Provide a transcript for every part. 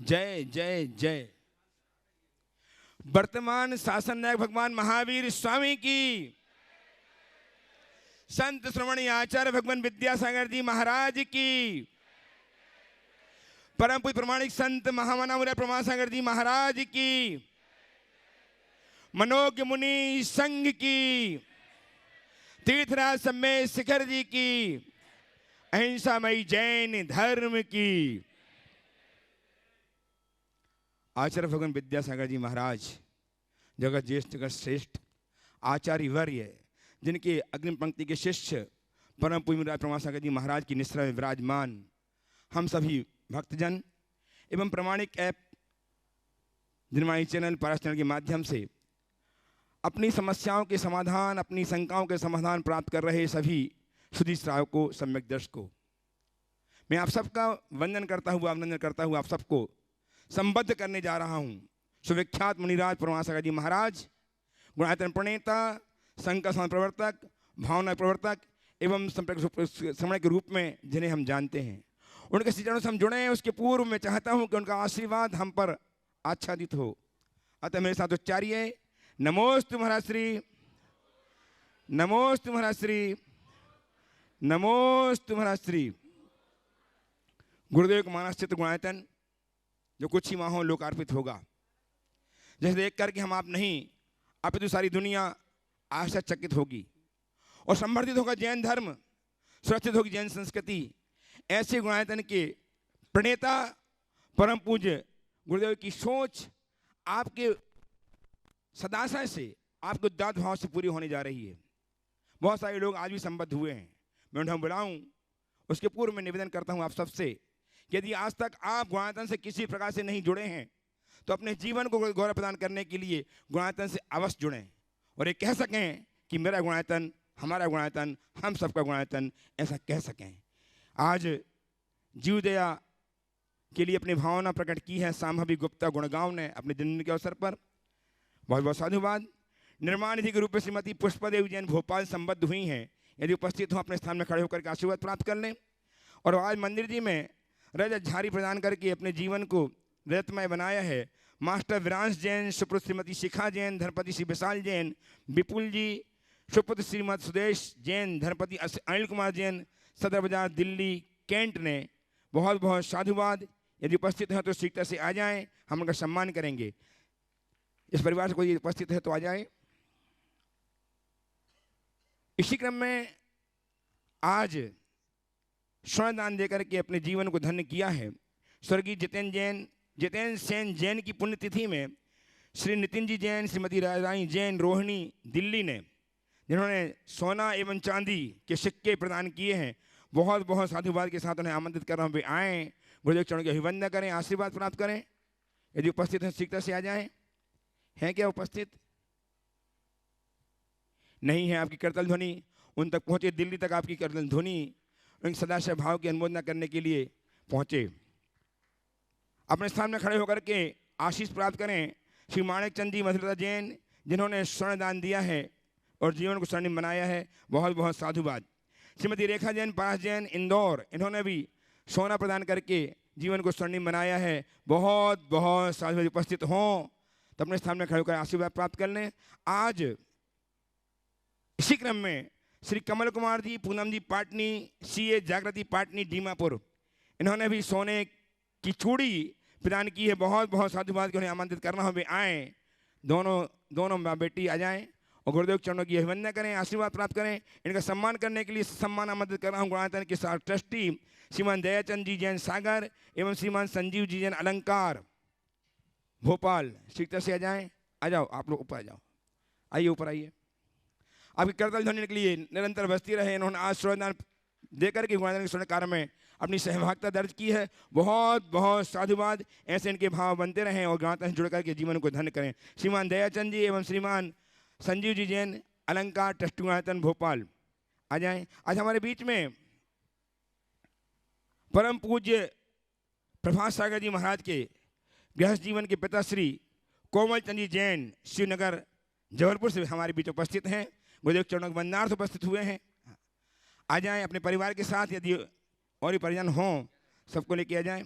जय जय जय। वर्तमान शासन नायक भगवान महावीर स्वामी की, संत श्रवणी आचार्य भगवान विद्यासागर जी महाराज की, परम पूज्य प्रमाणिक संत महामना मुनि प्रमासागर जी महाराज की, मनोज्ञ मुनि संघ की, तीर्थराज सम्मेद शिखर जी की, अहिंसामयी जैन धर्म की। आचार्य भगवान विद्यासागर जी महाराज जगत ज्येष्ठ जगत श्रेष्ठ आचार्य वर्य, जिनके अग्निम पंक्ति के शिष्य परम पूज्य मुनि प्रमासागर जी महाराज की निश्रा में विराजमान हम सभी भक्तजन एवं प्रमाणिक ऐप निर्माणी चैनल पारस चैनल के माध्यम से अपनी समस्याओं के समाधान, अपनी शंकाओं के समाधान प्राप्त कर रहे सभी सुधी श्रावकों, सम्यक दर्शकों, मैं आप सबका वंदन करता हुआ, अभिनंदन करता हुआ आप सबको संबद्ध करने जा रहा हूँ सुविख्यात मुनिराज प्रमासागर जी महाराज, गुणायतन प्रणेता, संघ प्रवर्तक, भावना प्रवर्तक एवं समय के रूप में जिन्हें हम जानते हैं, उनके चरणों से हम जुड़े हैं। उसके पूर्व मैं चाहता हूं कि उनका आशीर्वाद हम पर आच्छादित हो। अतः मेरे साथ उच्चारिए, नमोस्तु महाराज श्री, नमोस्तु महाराज श्री, नमोस्तु महाराज श्री। गुरुदेव का मानसचित्र गुणायतन जो कुछ ही माहों लोकार्पित होगा, जैसे देख करके हम आप नहीं अपितु सारी दुनिया आश्चर्यचकित होगी और संवर्धित होगा जैन धर्म, सुरक्षित होगी जैन संस्कृति। ऐसे गुणायतन के प्रणेता परम पूज्य गुरुदेव की सोच आपके सदाशय से, आपके उदात्त भाव से पूरी होने जा रही है। बहुत सारे लोग आज भी संबद्ध हुए हैं, मैं उन्हें बुलाऊं उसके पूर्व में निवेदन करता हूं आप सबसे कि यदि आज तक आप गुणायतन से किसी प्रकार से नहीं जुड़े हैं तो अपने जीवन को गौरव प्रदान करने के लिए गुणायतन से अवश्य जुड़ें और ये कह सकें कि मेरा गुणायतन, हमारा गुणायतन, हम सबका गुणायतन, ऐसा कह सकें। आज जीवदया के लिए अपनी भावना प्रकट की है सांभवी गुप्ता गुणगांव ने अपने जन्मदिन के अवसर पर, बहुत बहुत साधुवाद। निर्माण निधि के रूप में श्रीमती पुष्पादेवी जैन भोपाल संबद्ध हुई हैं, यदि उपस्थित हो अपने स्थान में खड़े होकर के आशीर्वाद प्राप्त कर लें। और आज मंदिर जी में रजत झारी प्रदान करके अपने जीवन को रजतमय बनाया है मास्टर विरांश जैन, सुपुत्र श्रीमती शिखा जैन, धर्मपति श्री विशाल जैन, विपुल जी, सुपुत्र श्रीमती सुदेश जैन, धर्मपति अनिल कुमार जैन, सदर बाजार दिल्ली कैंट ने। बहुत बहुत साधुवाद। यदि उपस्थित हैं तो शीघ्रता से आ जाएं, हम उनका सम्मान करेंगे। इस परिवार से कोई उपस्थित है तो आ जाए। इसी क्रम में आज स्वर्णदान देकर के अपने जीवन को धन्य किया है स्वर्गीय जितेंद्र सेन जैन की पुण्यतिथि में श्री नितिन जी जैन, श्रीमती रानी जैन, रोहिणी दिल्ली ने, जिन्होंने सोना एवं चांदी के सिक्के प्रदान किए हैं। बहुत बहुत साधुवाद के साथ उन्हें आमंत्रित कर रहा हूँ, वे आएँ, गुरुदेव चरणों की अभिवंदना करें, आशीर्वाद प्राप्त करें। यदि उपस्थित हैं शीघ्रता से आ जाएं। हैं क्या उपस्थित? नहीं है। आपकी करतल ध्वनि उन तक पहुँचे, दिल्ली तक आपकी करतल ध्वनि उन सदाशय भाव की अनुमोदना करने के लिए पहुँचे। अपने स्थान में खड़े होकर के आशीष प्राप्त करें श्री माणिक चंद जी मधुरता जैन, जिन्होंने स्वर्णदान दिया है और जीवन को स्वर्णिम बनाया है। बहुत बहुत साधुवाद। श्रीमती रेखा जैन, पारस जैन इंदौर, इन्होंने भी सोना प्रदान करके जीवन को स्वर्णिम बनाया है। बहुत बहुत साधुवाद। उपस्थित हों तो अपने स्थान में खड़े होकर आशीर्वाद प्राप्त कर लें। आज इसी क्रम में श्री कमल कुमार जी, पूनम जी पाटनी, सीए जागृति पाटनी दीमापुर, इन्होंने भी सोने की चूड़ी प्रदान की है। बहुत बहुत साधुवाद के उन्हें आमंत्रित करना हो, वे आएँ, दोनों माँ बेटी आ जाएं और गुरुदेव चरणों की अभिवंदना करें, आशीर्वाद प्राप्त करें। इनका सम्मान करने के लिए सम्मान आमंत्रित कर रहा हूँ गुणायतन के साथ ट्रस्टी श्रीमान दयाचंद जी जैन सागर एवं श्रीमान संजीव जी जैन अलंकार भोपाल। शीघ्रता से आ जाएं। आ जाओ, आप लोग ऊपर आ जाओ, आइए ऊपर आइए। आपकी करतल ध्वनि के लिए निरंतर बसती रहे। इन्होंने आज स्वर्णदान देकर के गुणायतन के स्वर्ण कार्य में अपनी सहभागिता दर्ज की है। बहुत बहुत साधुवाद। ऐसे इनके भाव बनते रहें और गुणायतन से जुड़ करके जीवन को धन्य करें। श्रीमान दयाचंद जी एवं श्रीमान संजीव जी जैन अलंकार ट्रस्ट गुणायतन भोपाल आ जाएं। आज हमारे बीच में परम पूज्य प्रभात सागर जी महाराज के गृहस्थ जीवन के पिता श्री कोमल चंद जी जैन श्रीनगर जबलपुर से हमारे बीच उपस्थित हैं। गुरुदेव चरणों के वंदनार्थ उपस्थित हुए हैं। आ जाएं अपने परिवार के साथ, यदि और ही परिजन हों सबको लेके आ जाएं।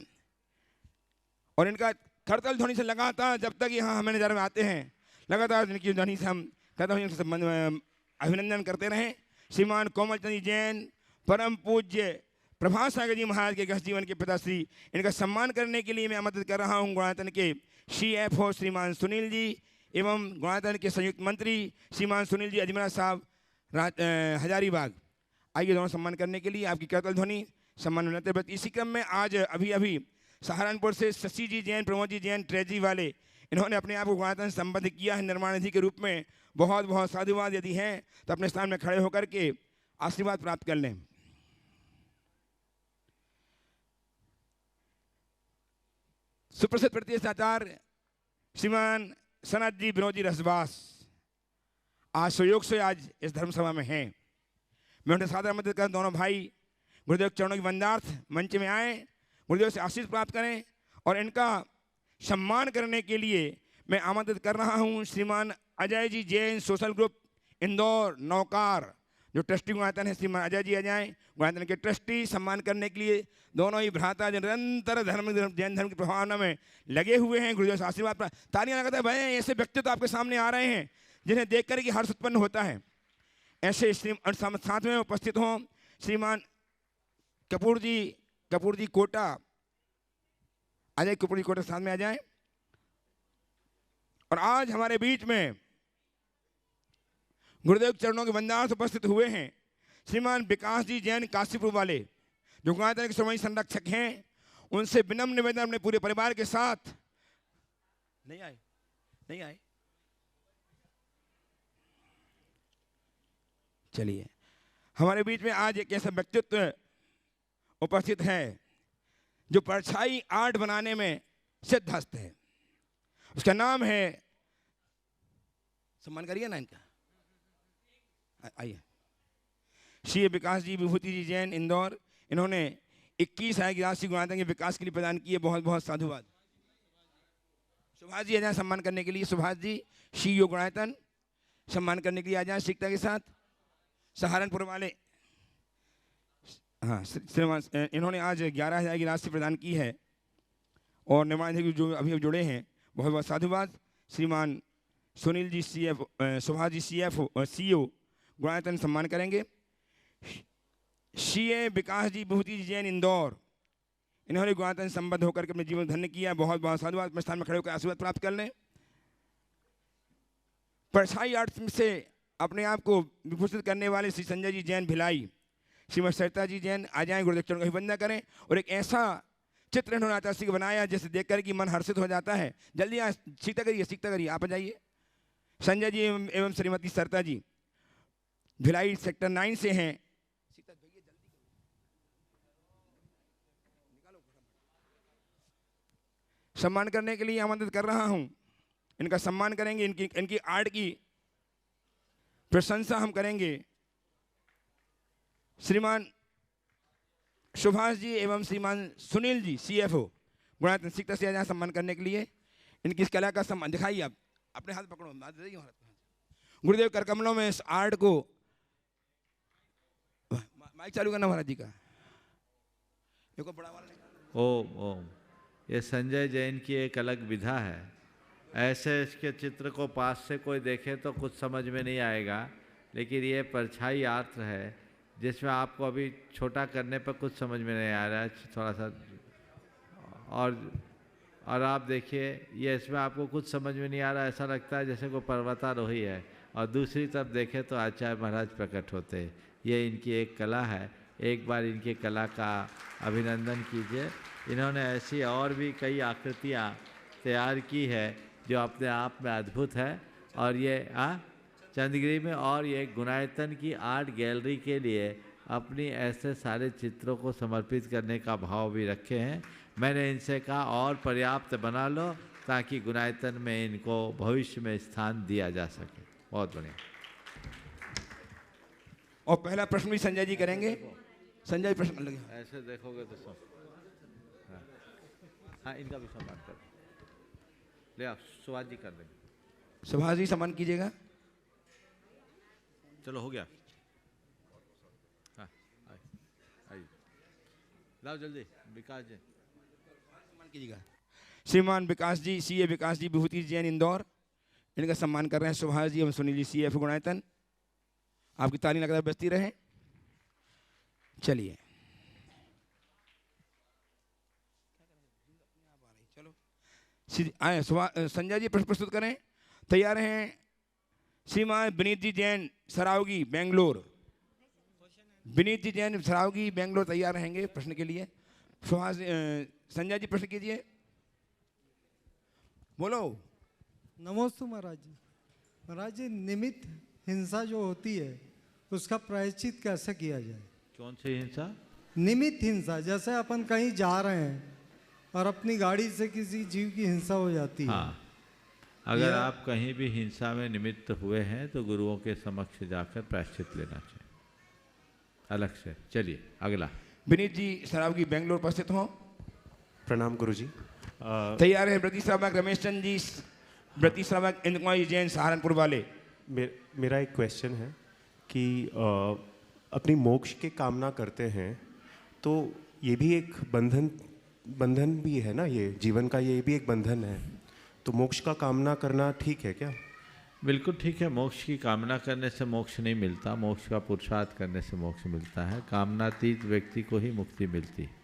और इनका करतल ध्वनि से लगातार जब तक यहाँ हमें नजर में आते हैं, लगातार इनकी ध्वनि से हम करतल ध्वनि से अभिनंदन करते रहें। श्रीमान कोमल चंद जी जैन, परम पूज्य प्रभात सागर जी महाराज के गृहस्थ जीवन के पिताश्री, इनका सम्मान करने के लिए मैं आमंत्रित कर रहा हूँ गुणायतन के CFO श्रीमान सुनील जी एवं गुणायतन के संयुक्त मंत्री श्रीमान सुनील जी अजमेरा साहब हजारीबाग। आइए दोनों सम्मान करने के लिए आपकी करतल ध्वनि सम्मान मिलते। इसी क्रम में आज अभी सहारनपुर से शशि जी जैन, प्रमोद जी जैन, ट्रेजी वाले, इन्होंने अपने आप को गुणायतन संबद्ध किया है निर्माण निधि के रूप में। बहुत बहुत साधुवाद। यदि हैं तो अपने स्थान में खड़े होकर के आशीर्वाद प्राप्त कर लें। सुप्रसिद्ध प्रतिष्ठाचार्य श्रीमान सनत जी विनोद जी रसबास आज संयोग से आज इस धर्मसभा में हैं। मैं उन्हें सादर आमंत्रित कर दोनों भाई गुरुदेव के चरणों की वंदनार्थ मंच में आए, गुरुदेव से आशीष प्राप्त करें और इनका सम्मान करने के लिए मैं आमंत्रित कर रहा हूं श्रीमान अजय जी जैन, सोशल ग्रुप इंदौर नौकार, जो ट्रस्टी गुणायतन है। श्रीमान अजय जी आ जाएं, गुणायतन के ट्रस्टी। सम्मान करने के लिए दोनों ही भ्राता निरंतर जैन धर्म की प्रभावना में लगे हुए हैं। गुरुदेव से आशीर्वाद पर तालियां लगाते हैं। भाई ऐसे व्यक्तित्व आपके सामने आ रहे हैं जिन्हें देख कर के हर्ष उत्पन्न होता है। ऐसे साथ में उपस्थित हों श्रीमान कपूर जी कोटा, अजय कपूर जी कोटा साथ में आ जाएं। और आज हमारे बीच में गुरुदेव चरणों के वंदनार्थ उपस्थित हुए हैं श्रीमान विकास जी जैन काशीपुर वाले, जो गुणायतन के स्वयं संरक्षक हैं। उनसे विनम्र निवेदन अपने पूरे परिवार के साथ नहीं आए। चलिए, हमारे बीच में आज एक ऐसा व्यक्तित्व उपस्थित है जो परछाई आर्ट बनाने में सिद्धहस्त है। उसका नाम है, सम्मान करिए ना इनका, आइए, श्री विकास जी विभूति जी जैन इंदौर। इन्होंने 21 आय की राशि गुणायतन के विकास के लिए प्रदान की है। बहुत बहुत साधुवाद। सुभाष जी आ जाए सम्मान करने के लिए। सुभाष जी CEO गुणायतन सम्मान करने के लिए आ जाए शीघ्रता के साथ। सहारनपुर वाले, हाँ, इन्होंने आज 11,000 की राशि प्रदान की है और निर्माण जो अभी जुड़े हैं, बहुत बहुत साधुवाद। श्रीमान सुनील जी सुभाष जी CEO गुणायतन सम्मान करेंगे। CA विकास जी विभूति जी जैन इंदौर, इन्होंने गुणायतन संबद्ध होकर के अपने जीवन धन्य किया। बहुत बहुत साधुवाद। अपने स्थान में खड़े होकर आशीर्वाद प्राप्त कर लें। परछाई आर्ट से अपने आप को विभूषित करने वाले श्री संजय जी जैन भिलाई, श्रीमती सरिता जी जैन आ जाएं, गुरुदेव चरणों की वंदना करें। और एक ऐसा चित्र इन्होंने आचार्य को बनाया जिसे देख कर कि मन हर्षित हो जाता है। जल्दी आ, सीखता करिए, आप आ जाइए। संजय जी एवं श्रीमती सरिता जी भिलाई सेक्टर 9 से हैं। सम्मान करने के लिए आमंत्रित कर रहा हूं। इनका सम्मान करेंगे, इनकी आर्ट की प्रशंसा हम करेंगे। श्रीमान सुभाष जी एवं श्रीमान सुनील जी CFO गुणायतन सीखता से आ सम्मान करने के लिए। इनकी इस कला का सम्मान दिखाइए। आप अपने हाथ पकड़ो, गुरुदेव कर कमलों में इस आर्ट को, माइक चालू करना महाराज जी का। देखो बड़ा वाला। ओम ये संजय जैन की एक अलग विधा है। ऐसे इसके चित्र को पास से कोई देखे तो कुछ समझ में नहीं आएगा, लेकिन ये परछाई आर्ट है जिसमें आपको अभी छोटा करने पर कुछ समझ में नहीं आ रहा है, थोड़ा सा। और आप देखिए, ये इसमें आपको कुछ समझ में नहीं आ रहा, ऐसा लगता है जैसे कोई पर्वतारोही है। और दूसरी तरफ देखें तो आचार्य महाराज प्रकट होते हैं। ये इनकी एक कला है। एक बार इनकी कला का अभिनंदन कीजिए। इन्होंने ऐसी और भी कई आकृतियाँ तैयार की है जो अपने आप में अद्भुत है। और ये चंद्रगिरी में और ये गुणायतन की आर्ट गैलरी के लिए अपनी ऐसे सारे चित्रों को समर्पित करने का भाव भी रखे हैं। मैंने इनसे कहा और पर्याप्त बना लो ताकि गुणायतन में इनको भविष्य में स्थान दिया जा सके। बहुत बढ़िया। और पहला प्रश्न भी संजय जी करेंगे। संजय प्रश्न लगे, ऐसे देखोगे तो सब। हाँ, इनका भी सम्मान कर ले। आप सुभाष जी कर देंगे। सुभाष जी सम्मान कीजिएगा। चलो हो गया। हाँ, आइए लाओ जल्दी। विकास जी सम्मान कीजिएगा। श्रीमान विकास जी, सीए विकास जी विभूति जैन इंदौर, इनका सम्मान कर रहे हैं। सुभाष जी एवं सुनील जी, सीएफ गुणायतन। आपकी ताली लगातार बजती रहे। चलिए चलो संजय जी प्रश्न प्रस्तुत करें। तैयार हैं श्रीमान विनीत जी जैन सरावगी बेंगलोर। विनीत जी जैन सरावगी बेंगलोर तैयार रहेंगे प्रश्न के लिए। सुभाष संजय जी प्रश्न कीजिए, बोलो। नमोस्तु महाराज जी। महाराज जी, निमित्त हिंसा जो होती है उसका प्रायश्चित कैसे किया जाए? कौन सी हिंसा? निमित्त हिंसा, जैसे अपन कहीं जा रहे हैं और अपनी गाड़ी से किसी जीव की हिंसा हो जाती है। हाँ, अगर आप कहीं भी हिंसा में निमित्त हुए हैं तो गुरुओं के समक्ष जाकर प्रायश्चित लेना चाहिए अलग से। चलिए अगला। विनीत जी सरावगी बेंगलोर उपस्थित हो। प्रणाम गुरुजी। तैयार है ब्रती श्रावक रमेश चंद जी, ब्रती श्रावक इंद्रकुमार जी जैन सहारनपुर वाले। मेरा एक क्वेश्चन है कि अपनी मोक्ष की कामना करते हैं तो ये भी एक बंधन भी है ना, ये जीवन का ये भी एक बंधन है, तो मोक्ष का कामना करना ठीक है क्या? बिल्कुल ठीक है। मोक्ष की कामना करने से मोक्ष नहीं मिलता, मोक्ष का पुरुषार्थ करने से मोक्ष मिलता है। कामनातीत व्यक्ति को ही मुक्ति मिलती है।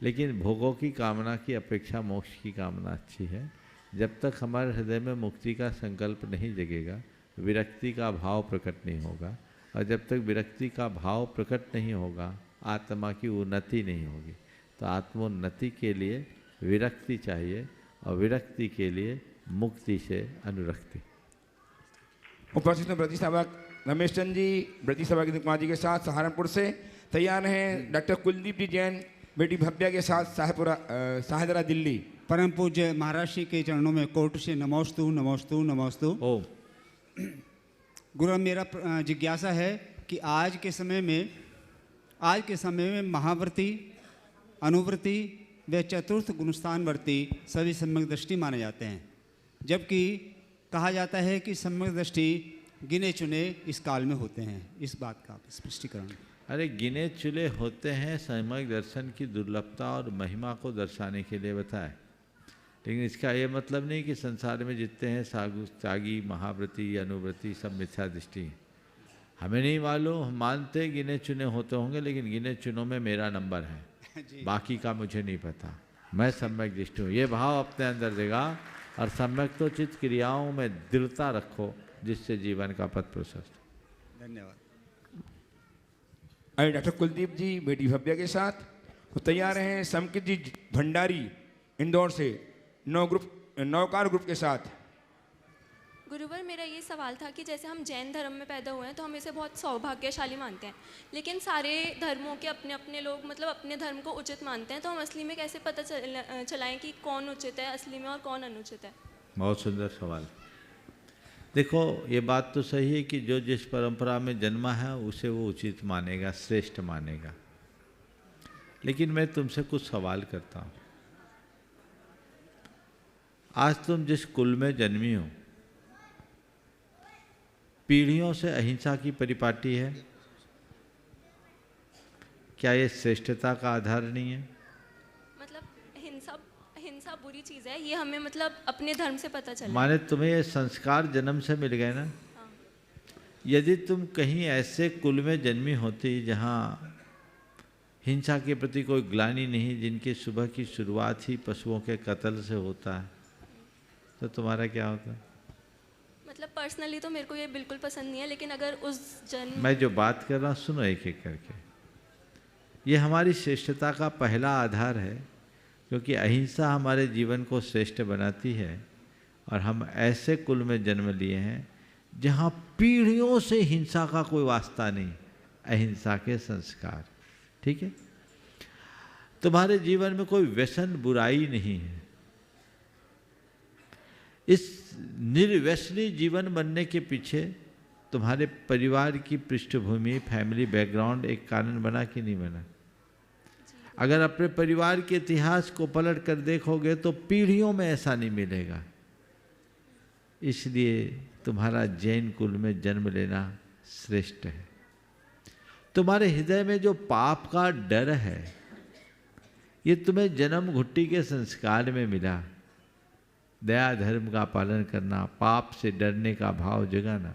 लेकिन भोगों की कामना की अपेक्षा मोक्ष की कामना अच्छी है। जब तक हमारे हृदय में मुक्ति का संकल्प नहीं जगेगा, विरक्ति का भाव प्रकट नहीं होगा, और जब तक विरक्ति का भाव प्रकट नहीं होगा आत्मा की उन्नति नहीं होगी। तो आत्मोन्नति के लिए विरक्ति चाहिए, और विरक्ति के लिए मुक्ति से अनुरक्ति। उपस्थित हैं ब्रती श्रावक रमेश चंद जी, ब्रती श्रावक इंद्रकुमार जी के साथ सहारनपुर से। तैयार हैं डॉक्टर कुलदीप जी जैन बेटी भव्या के साथ शाहदरा दिल्ली। परम पूज्य महाराज श्री के चरणों में कोट से नमोस्तु नमोस्तु नमोस्तु। ओम। गुरु, मेरा जिज्ञासा है कि आज के समय में महाव्रती, अनुव्रती व चतुर्थ गुणस्थानवर्ती सभी सम्यक दृष्टि माने जाते हैं, जबकि कहा जाता है कि सम्यक दृष्टि गिने चुने इस काल में होते हैं। इस बात का स्पष्टीकरण। अरे गिने चुने होते हैं, सम्यक दर्शन की दुर्लभता और महिमा को दर्शाने के लिए बताए। लेकिन इसका ये मतलब नहीं कि संसार में जितने हैं सागु त्यागी महाव्रती अनुव्रती सब मिथ्या दृष्टि हैं। हमें नहीं मालूम, हम मानते गिने चुने होते होंगे, लेकिन गिने चुनों में मेरा नंबर है, बाकी का मुझे नहीं पता। मैं सम्यक दृष्टि हूँ, ये भाव अपने अंदर देगा। और सम्यक तो चित्त क्रियाओं में दृढ़ता रखो, जिससे जीवन का पथ प्रशस्त। धन्यवाद। अरे डॉक्टर कुलदीप जी बेटी भव्या के साथ तो तैयार हैं समकित जी भंडारी इंदौर से नौकार ग्रुप के साथ। गुरुवर, मेरा ये सवाल था कि जैसे हम जैन धर्म में पैदा हुए हैं तो हम इसे बहुत सौभाग्यशाली मानते हैं, लेकिन सारे धर्मों के अपने अपने लोग मतलब अपने धर्म को उचित मानते हैं, तो हम असली में कैसे पता चलाएं कि कौन उचित है असली में और कौन अनुचित है? बहुत सुंदर सवाल। देखो, ये बात तो सही है कि जो जिस परंपरा में जन्मा है उसे वो उचित मानेगा, श्रेष्ठ मानेगा। लेकिन मैं तुमसे कुछ सवाल करता हूँ। आज तुम जिस कुल में जन्मी हो, पीढ़ियों से अहिंसा की परिपाटी है, क्या ये श्रेष्ठता का आधार नहीं है? मतलब हिंसा बुरी चीज़ है, ये हमें मतलब अपने धर्म से पता चला। माने तुम्हें ये संस्कार जन्म से मिल गए ना। हाँ। यदि तुम कहीं ऐसे कुल में जन्मी होती जहाँ हिंसा के प्रति कोई ग्लानि नहीं, जिनकी सुबह की शुरुआत ही पशुओं के कत्ल से होता है, तो तुम्हारा क्या होता? मतलब पर्सनली तो मेरे को ये बिल्कुल पसंद नहीं है, लेकिन अगर उस जन्म मैं जो बात कर रहा हूँ सुनो एक एक करके। ये हमारी श्रेष्ठता का पहला आधार है, क्योंकि अहिंसा हमारे जीवन को श्रेष्ठ बनाती है। और हम ऐसे कुल में जन्म लिए हैं जहाँ पीढ़ियों से हिंसा का कोई वास्ता नहीं, अहिंसा के संस्कार। ठीक है, तुम्हारे जीवन में कोई व्यसन बुराई नहीं है। इस निर्व्यसनी जीवन बनने के पीछे तुम्हारे परिवार की पृष्ठभूमि, फैमिली बैकग्राउंड एक कारण बना कि नहीं बना? अगर अपने परिवार के इतिहास को पलट कर देखोगे तो पीढ़ियों में ऐसा नहीं मिलेगा। इसलिए तुम्हारा जैन कुल में जन्म लेना श्रेष्ठ है। तुम्हारे हृदय में जो पाप का डर है, ये तुम्हें जन्म घुट्टी के संस्कार में मिला। दया धर्म का पालन करना, पाप से डरने का भाव जगाना।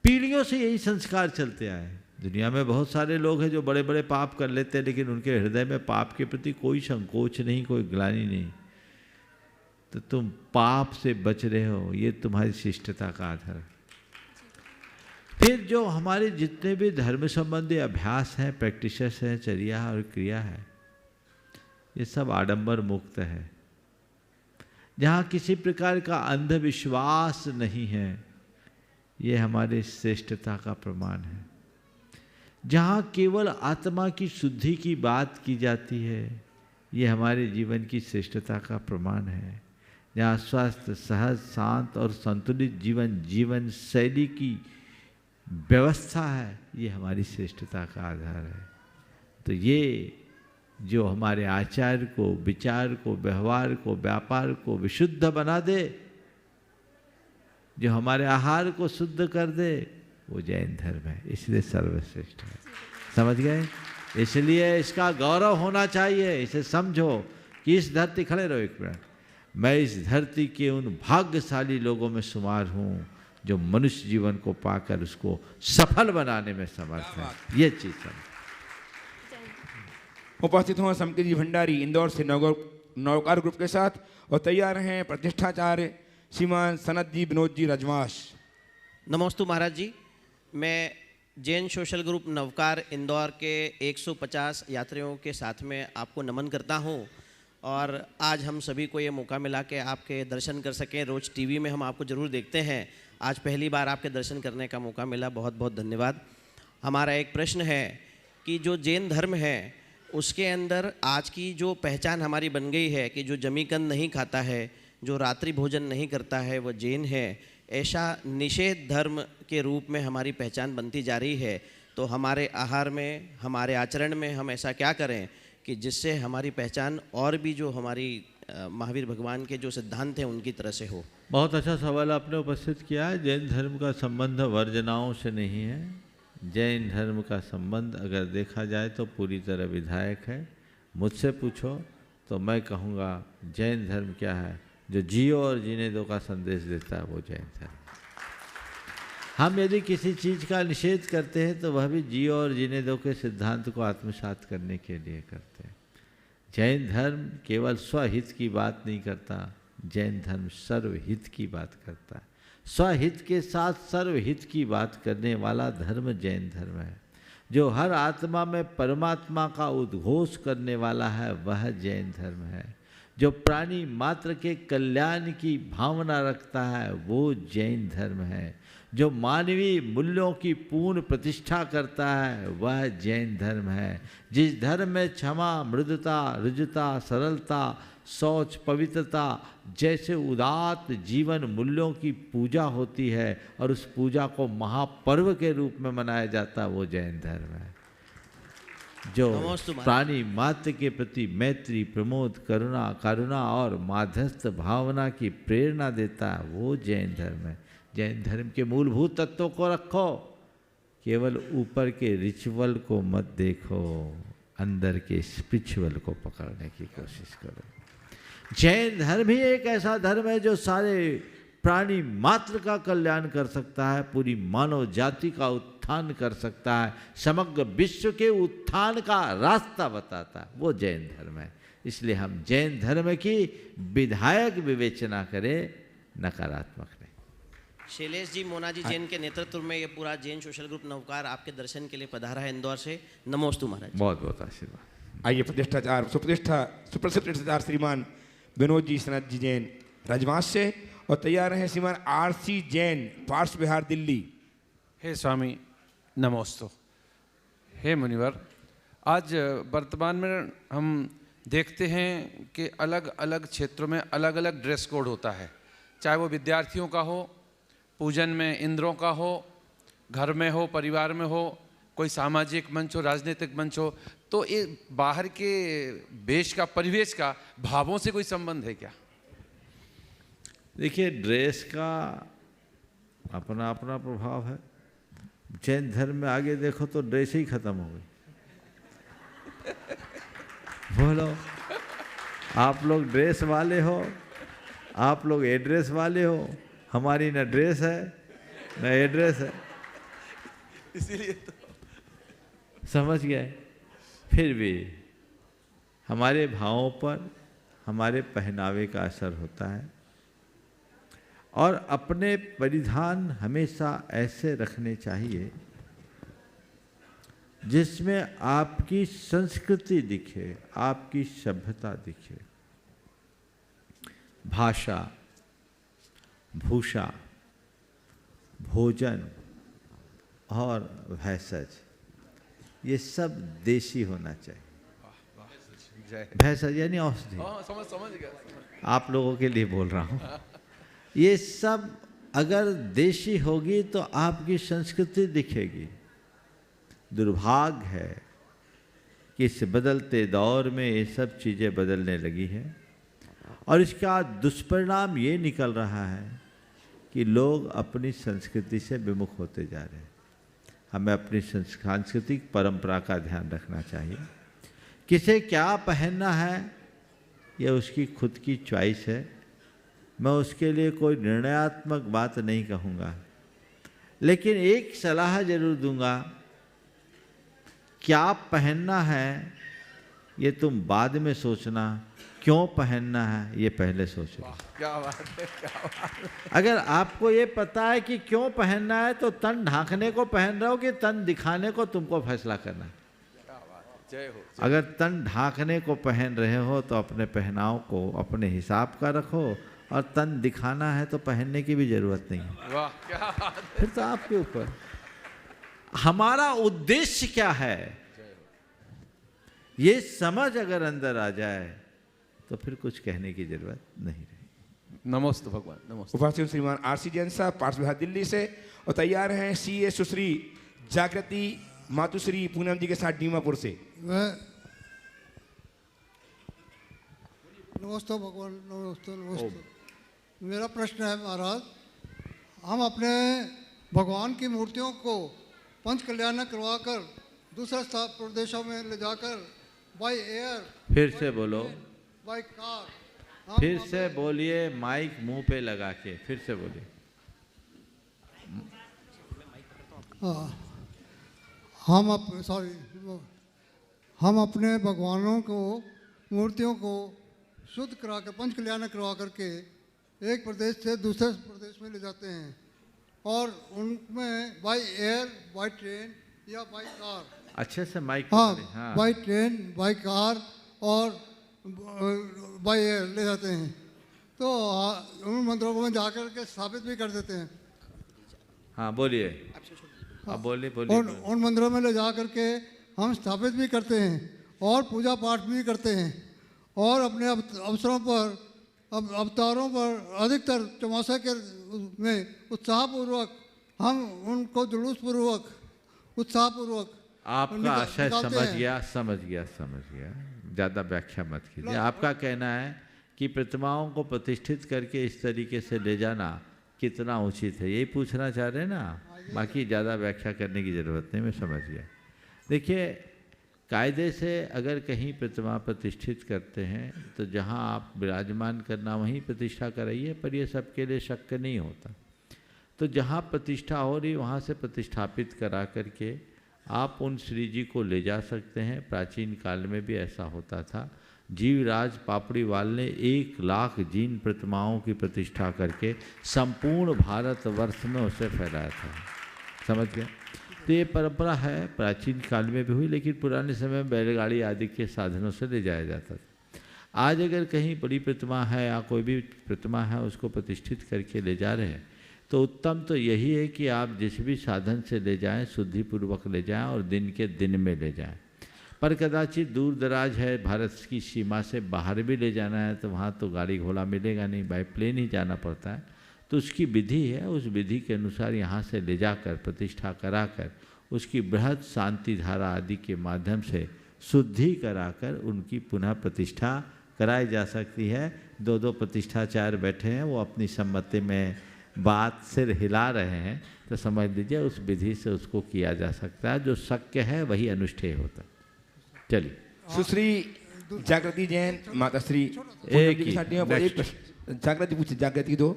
पीढ़ियों से यही संस्कार चलते आए हैं। दुनिया में बहुत सारे लोग हैं जो बड़े बड़े पाप कर लेते हैं, लेकिन उनके हृदय में पाप के प्रति कोई संकोच नहीं, कोई ग्लानि नहीं। तो तुम पाप से बच रहे हो, ये तुम्हारी शिष्टता का आधार है। फिर जो हमारे जितने भी धर्म संबंधी अभ्यास हैं, प्रैक्टिसेस हैं, चर्या और क्रिया है, ये सब आडंबर मुक्त है। जहाँ किसी प्रकार का अंधविश्वास नहीं है, ये हमारी श्रेष्ठता का प्रमाण है। जहाँ केवल आत्मा की शुद्धि की बात की जाती है, ये हमारे जीवन की श्रेष्ठता का प्रमाण है। जहाँ स्वस्थ, सहज, शांत और संतुलित जीवन शैली की व्यवस्था है, ये हमारी श्रेष्ठता का आधार है। तो ये जो हमारे आचार को, विचार को, व्यवहार को, व्यापार को विशुद्ध बना दे, जो हमारे आहार को शुद्ध कर दे, वो जैन धर्म है। इसलिए सर्वश्रेष्ठ है। समझ गए? इसलिए इसका गौरव होना चाहिए। इसे समझो कि इस धरती, खड़े रहो एक मिनट, मैं इस धरती के उन भाग्यशाली लोगों में शुमार हूँ जो मनुष्य जीवन को पाकर उसको सफल बनाने में समर्थ है। ये चीज समझ। उपस्थित हुए समकी जी भंडारी इंदौर से नौकार ग्रुप के साथ, और तैयार हैं प्रतिष्ठाचार्य श्रीमान सनत जी विनोद जी रजवास। नमोस्तु महाराज जी। मैं जैन सोशल ग्रुप नवकार इंदौर के 150 यात्रियों के साथ में आपको नमन करता हूं, और आज हम सभी को ये मौका मिला कि आपके दर्शन कर सकें। रोज़ टीवी में हम आपको ज़रूर देखते हैं, आज पहली बार आपके दर्शन करने का मौका मिला, बहुत बहुत धन्यवाद। हमारा एक प्रश्न है कि जो जैन धर्म है उसके अंदर आज की जो पहचान हमारी बन गई है कि जो जमीकंद नहीं खाता है, जो रात्रि भोजन नहीं करता है, वह जैन है, ऐसा निषेध धर्म के रूप में हमारी पहचान बनती जा रही है। तो हमारे आहार में, हमारे आचरण में हम ऐसा क्या करें कि जिससे हमारी पहचान और भी जो हमारी महावीर भगवान के जो सिद्धांत हैं उनकी तरह से हो। बहुत अच्छा सवाल आपने उपस्थित किया है। जैन धर्म का संबंध वर्जनाओं से नहीं है। जैन धर्म का संबंध अगर देखा जाए तो पूरी तरह विधायक है। मुझसे पूछो तो मैं कहूँगा जैन धर्म क्या है? जो जियो और जीने दो का संदेश देता है, वो जैन धर्म। हम यदि किसी चीज़ का निषेध करते हैं तो वह भी जियो और जीने दो के सिद्धांत को आत्मसात करने के लिए करते हैं। जैन धर्म केवल स्वहित की बात नहीं करता, जैन धर्म सर्वहित की बात करता है। स्वहित के साथ सर्वहित की बात करने वाला धर्म जैन धर्म है। जो हर आत्मा में परमात्मा का उद्घोष करने वाला है, वह जैन धर्म है। जो प्राणी मात्र के कल्याण की भावना रखता है, वो जैन धर्म है। जो मानवीय मूल्यों की पूर्ण प्रतिष्ठा करता है, वह जैन धर्म है। जिस धर्म में क्षमा, मृदुता, ऋजुता, सरलता, शौच, पवित्रता जैसे उदात्त जीवन मूल्यों की पूजा होती है और उस पूजा को महापर्व के रूप में मनाया जाता है, वो जैन धर्म है। जो प्राणी मात्र के प्रति मैत्री, प्रमोद, करुणा और माध्यस्थ भावना की प्रेरणा देता है, वो जैन धर्म है। जैन धर्म के मूलभूत तत्वों को रखो, केवल ऊपर के रिचुअल को मत देखो, अंदर के स्पिरिचुअल को पकड़ने की कोशिश करो। जैन धर्म ही एक ऐसा धर्म है जो सारे प्राणी मात्र का कल्याण कर सकता है, पूरी मानव जाति का उत्थान कर सकता है, समग्र विश्व के उत्थान का रास्ता बताता है, वो जैन धर्म है। इसलिए हम जैन धर्म की विधायक विवेचना करें, नकारात्मक नहीं। शैलेश जी, मोना जी जैन के नेतृत्व में ये पूरा जैन सोशल ग्रुप नवकार आपके दर्शन के लिए पधारा है इंदौर से। नमोस्तु महाराज। बहुत बहुत आशीर्वाद। आइए प्रतिष्ठाचार सुप्रसिद्ध प्रतिष्ठाचार श्रीमान विनोद जी सनत जी जैन रजवास से, और तैयार हैं श्रीमान आरसी जैन पार्श्व बिहार दिल्ली। हे स्वामी नमोस्तु। हे मुनिवर, आज वर्तमान में हम देखते हैं कि अलग अलग क्षेत्रों में अलग अलग ड्रेस कोड होता है, चाहे वो विद्यार्थियों का हो, पूजन में इंद्रों का हो, घर में हो, परिवार में हो, कोई सामाजिक मंच हो, राजनीतिक मंच हो। तो ये बाहर के वेश का, परिवेश का भावों से कोई संबंध है क्या? देखिए, ड्रेस का अपना अपना प्रभाव है। जैन धर्म में आगे देखो तो ड्रेस ही खत्म हो गई। बोलो, आप लोग ड्रेस वाले हो आप लोग एड्रेस वाले हो, हमारी न ड्रेस है न एड्रेस है, इसीलिए तो समझ गए। फिर भी हमारे भावों पर हमारे पहनावे का असर होता है, और अपने परिधान हमेशा ऐसे रखने चाहिए जिसमें आपकी संस्कृति दिखे, आपकी सभ्यता दिखे। भाषा, भूषा, भोजन और भैषज, ये सब देशी होना चाहिए। भैषज यानी औषधि, समझ गया। आप लोगों के लिए बोल रहा हूँ। ये सब अगर देशी होगी तो आपकी संस्कृति दिखेगी। दुर्भाग्य है कि इस बदलते दौर में ये सब चीज़ें बदलने लगी हैं, और इसका दुष्परिणाम ये निकल रहा है कि लोग अपनी संस्कृति से विमुख होते जा रहे हैं। हमें अपनी सांस्कृतिक परंपरा का ध्यान रखना चाहिए। किसे क्या पहनना है यह उसकी खुद की चॉइस है, मैं उसके लिए कोई निर्णयात्मक बात नहीं कहूँगा, लेकिन एक सलाह जरूर दूंगा, क्या पहनना है ये तुम बाद में सोचना, क्यों पहनना है ये पहले सोचो। क्या बात है, क्या बात है। अगर आपको ये पता है कि क्यों पहनना है तो तन ढांकने को पहन रहे हो कि तन दिखाने को, तुमको फैसला करना है। जय हो। अगर तन ढांकने को पहन रहे हो तो अपने पहनाव को अपने हिसाब का रखो, और तन दिखाना है तो पहनने की भी जरूरत नहीं है। वाह, क्या बात है। फिर तो आपके ऊपर। हमारा उद्देश्य क्या है ये समझ अगर अंदर आ जाए तो फिर कुछ कहने की जरूरत नहीं रही। नमस्ते भगवान, नमस्ते। उपस्थित श्रीमान आरसी जैन साहब पार्षद विभाग दिल्ली से, और तैयार हैं सीए सुश्री जागृति मातुश्री पूनम जी के साथ दीमापुर से। नमस्ते भगवान, नमस्ते नमस्ते। मेरा प्रश्न है महाराज, हम अपने भगवान की मूर्तियों को पंच कल्याण करवाकर दूसरे प्रदेशों में ले जाकर बाय एयर, फिर से बोलो, बाय कार, फिर से बोलिए, माइक मुंह पे लगा के फिर से बोलिए। हम अपने भगवानों को मूर्तियों को शुद्ध करा कर पंच कल्याण करवा करके एक प्रदेश से दूसरे प्रदेश में ले जाते हैं, और उनमें बाय एयर, बाय ट्रेन या बाय कार, अच्छे से माइक। हाँ, बाय ट्रेन, बाय कार और बाय एयर ले जाते हैं। तो उन मंदिरों में जाकर के स्थापित भी कर देते हैं। हाँ बोलिए, अब बोलिए बोलिए। उन मंदिरों में ले जा करके हम स्थापित भी करते हैं और पूजा पाठ भी करते हैं, और अपने अवसरों पर, अवतारों पर अधिकतर चौमासा के में उत्साहपूर्वक हम उनको जुलूसपूर्वक, उत्साहपूर्वक आपका आशय समझ गया। ज़्यादा व्याख्या मत कीजिए। आपका कहना है कि प्रतिमाओं को प्रतिष्ठित करके इस तरीके से ले जाना कितना उचित है, यही पूछना चाह रहे हैं ना। बाकी ज़्यादा व्याख्या करने की ज़रूरत नहीं, मैं समझ गया। देखिए, कायदे से अगर कहीं प्रतिमा प्रतिष्ठित करते हैं तो जहां आप विराजमान करना वहीं प्रतिष्ठा कराइए, पर यह सबके लिए शक्य नहीं होता। तो जहां प्रतिष्ठा हो रही वहां से प्रतिष्ठापित करा करके आप उन श्री जी को ले जा सकते हैं। प्राचीन काल में भी ऐसा होता था। जीवराज पापड़ीवाल ने 1 लाख जीन प्रतिमाओं की प्रतिष्ठा करके संपूर्ण भारतवर्ष में उसे फैलाया था। समझ गए? तो ये परंपरा है, प्राचीन काल में भी हुई, लेकिन पुराने समय में बैलगाड़ी आदि के साधनों से ले जाया जाता था। आज अगर कहीं बड़ी प्रतिमा है या कोई भी प्रतिमा है उसको प्रतिष्ठित करके ले जा रहे हैं तो उत्तम तो यही है कि आप जिस भी साधन से ले जाएं शुद्धिपूर्वक ले जाएं और दिन के दिन में ले जाएं। पर कदाचित दूर दराज है, भारत की सीमा से बाहर भी ले जाना है तो वहाँ तो गाड़ी घोड़ा मिलेगा नहीं, बाय प्लेन ही जाना पड़ता है। तो उसकी विधि है, उस विधि के अनुसार यहाँ से ले जाकर प्रतिष्ठा कराकर उसकी बृहद शांति धारा आदि के माध्यम से शुद्धि कराकर उनकी पुनः प्रतिष्ठा कराई जा सकती है। 2 प्रतिष्ठाचार्य बैठे हैं, वो अपनी सम्मति में बात सिर हिला रहे हैं, तो समझ लीजिए उस विधि से उसको किया जा सकता है। जो शक्य है वही अनुष्ठेय होता है। चलिए, सुश्री जागृति जैन, माता श्री एक जागृति पूछे, जागृति दो।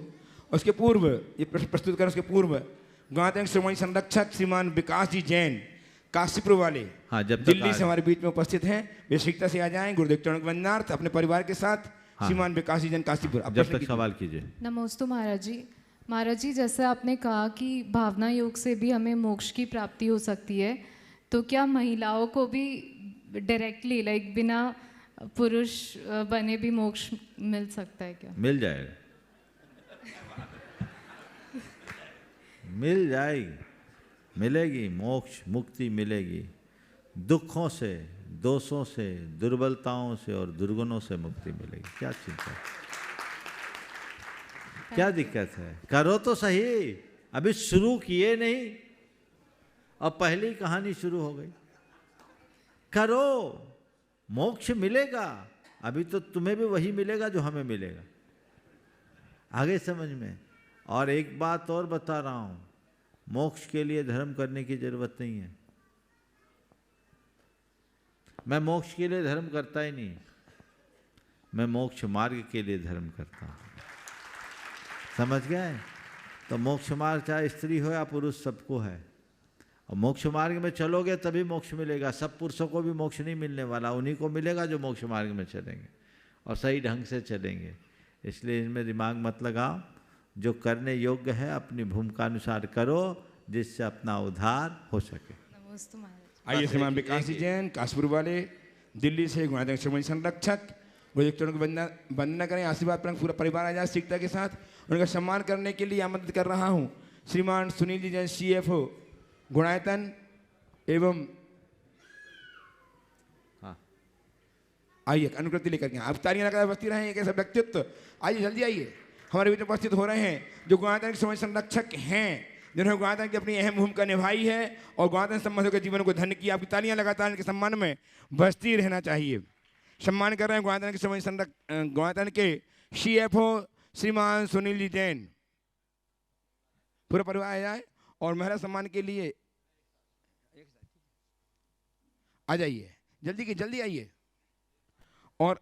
उसके पूर्व ये प्रश्न प्रस्तुत करें, उसके पूर्व गणतंत्र श्रोमणी संरक्षक श्रीमान विकास जी जैन काशीपुर वाले, हाँ, जब तक दिल्ली से हमारे बीच में उपस्थित हैं, वे शीघ्रता से आ जाएं गुरुदेव चरण के वंदनार्थ अपने परिवार के साथ। हाँ। श्रीमान विकास जी जैन काशीपुर, अब जब प्रश्न तक कीजिए। सवाल कीजिए। नमोस्तु महाराज जी। महाराज जी, जैसे आपने कहा कि भावना योग से भी हमें मोक्ष की प्राप्ति हो सकती है, तो क्या महिलाओं को भी डायरेक्टली लाइक बिना पुरुष बने भी मोक्ष मिल सकता है क्या? मिल जाएगा, मिल जाएगी, मिलेगी, मोक्ष मुक्ति मिलेगी। दुखों से, दोषों से, दुर्बलताओं से और दुर्गुणों से मुक्ति मिलेगी। क्या चिंता है? क्या दिक्कत है? करो तो सही, अभी शुरू किए नहीं और पहली कहानी शुरू हो गई। करो, मोक्ष मिलेगा। अभी तो तुम्हें भी वही मिलेगा जो हमें मिलेगा, आगे समझ में। और एक बात और बता रहा हूं, मोक्ष के लिए धर्म करने की जरूरत नहीं है। मैं मोक्ष के लिए धर्म करता ही नहीं, मैं मोक्ष मार्ग के लिए धर्म करता हूं। समझ गए? तो मोक्ष मार्ग चाहे स्त्री हो या पुरुष, सबको है। और मोक्ष मार्ग में चलोगे तभी मोक्ष मिलेगा। सब पुरुषों को भी मोक्ष नहीं मिलने वाला, उन्हीं को मिलेगा जो मोक्ष मार्ग में चलेंगे और सही ढंग से चलेंगे। इसलिए इनमें दिमाग मत लगाओ, जो करने योग्य है अपनी भूमिका अनुसार करो, जिससे अपना उद्धार हो सके। नमोस्तु महाराज। आइए श्रीमान विकास जी जैन काशीपुर वाले, दिल्ली से गणतंत्र श्रोमणी संरक्षक, गुरुदेव चरण को वंदना करें, आशीर्वाद पर पूरा परिवार आ जाए शीघ्रता के साथ। उनका सम्मान करने के लिए आमंत्रित कर रहा हूँ श्रीमान सुनील जी जैन CFO गुणायतन एवं आइए अनुकृति लेकर के। आप तालियां लगाकर बसती रहें, एक ऐसा व्यक्तित्व। आइए जल्दी आइए, हमारे बीच उपस्थित हो रहे हैं जो गणतंत्र श्रोमणी संरक्षक हैं, जिन्होंने गणतंत्र की अपनी अहम भूमिका निभाई है और गणतंत्र संबंधों के जीवन को धन्य किया। आपकी तालियां लगातार इनके सम्मान में बजती रहना चाहिए। सम्मान कर रहे हैं गणतंत्र के श्रोमणी गणतंत्र के CFO श्रीमान सुनील जी जैन। पूरा परिवार आ जाए और महिला सम्मान के लिए आ जाइए, जल्दी की जल्दी आइए। और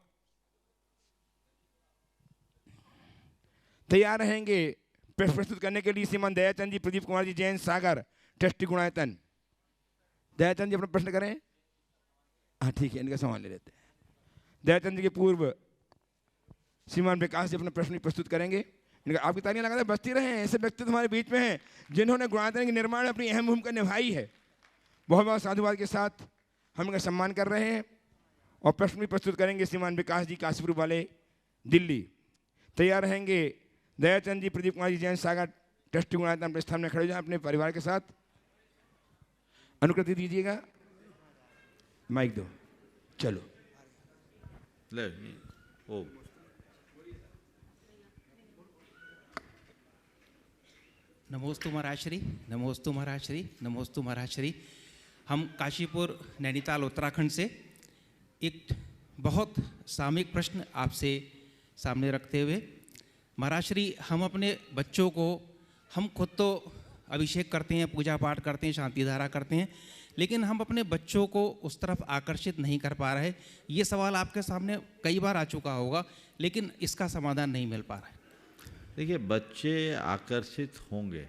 तैयार रहेंगे प्रस्तुत करने के लिए श्रीमान दयाचंद जी प्रदीप कुमार जी जैन सागर ट्रस्टी गुणायतन। दयाचंद जी अपना प्रश्न करें। हाँ ठीक है, इनका सवाल ले लेते हैं। दयाचंद जी के पूर्व श्रीमान विकास जी अपना प्रश्न प्रस्तुत करेंगे। इनका आपकी तालियां लगातार बजती रहे। ऐसे व्यक्तित्व हमारे बीच में हैं जिन्होंने गणतंत्र के निर्माण में अपनी अहम भूमिका निभाई है। बहुत बहुत साधुवाद के साथ हम इनका सम्मान कर रहे हैं और प्रश्न भी प्रस्तुत करेंगे श्रीमान विकास जी काशीपुर वाले, दिल्ली। तैयार रहेंगे दयाचंद जी प्रदीप कुमार जी जैन सागर ट्रस्टी गुणायतन अपने स्थान में खड़े हो जाएं अपने परिवार के साथ। अनुकृति दीजिएगा, माइक दो, चलो। ले ओ नमोस्तु महाराज श्री, नमोस्तु महाराज श्री, नमोस्तु महाराज श्री। हम काशीपुर नैनीताल उत्तराखंड से एक बहुत सामयिक प्रश्न आपसे सामने रखते हुए, महाराज श्री, हम अपने बच्चों को, हम खुद तो अभिषेक करते हैं, पूजा पाठ करते हैं, शांति धारा करते हैं, लेकिन हम अपने बच्चों को उस तरफ आकर्षित नहीं कर पा रहे। ये सवाल आपके सामने कई बार आ चुका होगा, लेकिन इसका समाधान नहीं मिल पा रहा है। देखिए, बच्चे आकर्षित होंगे,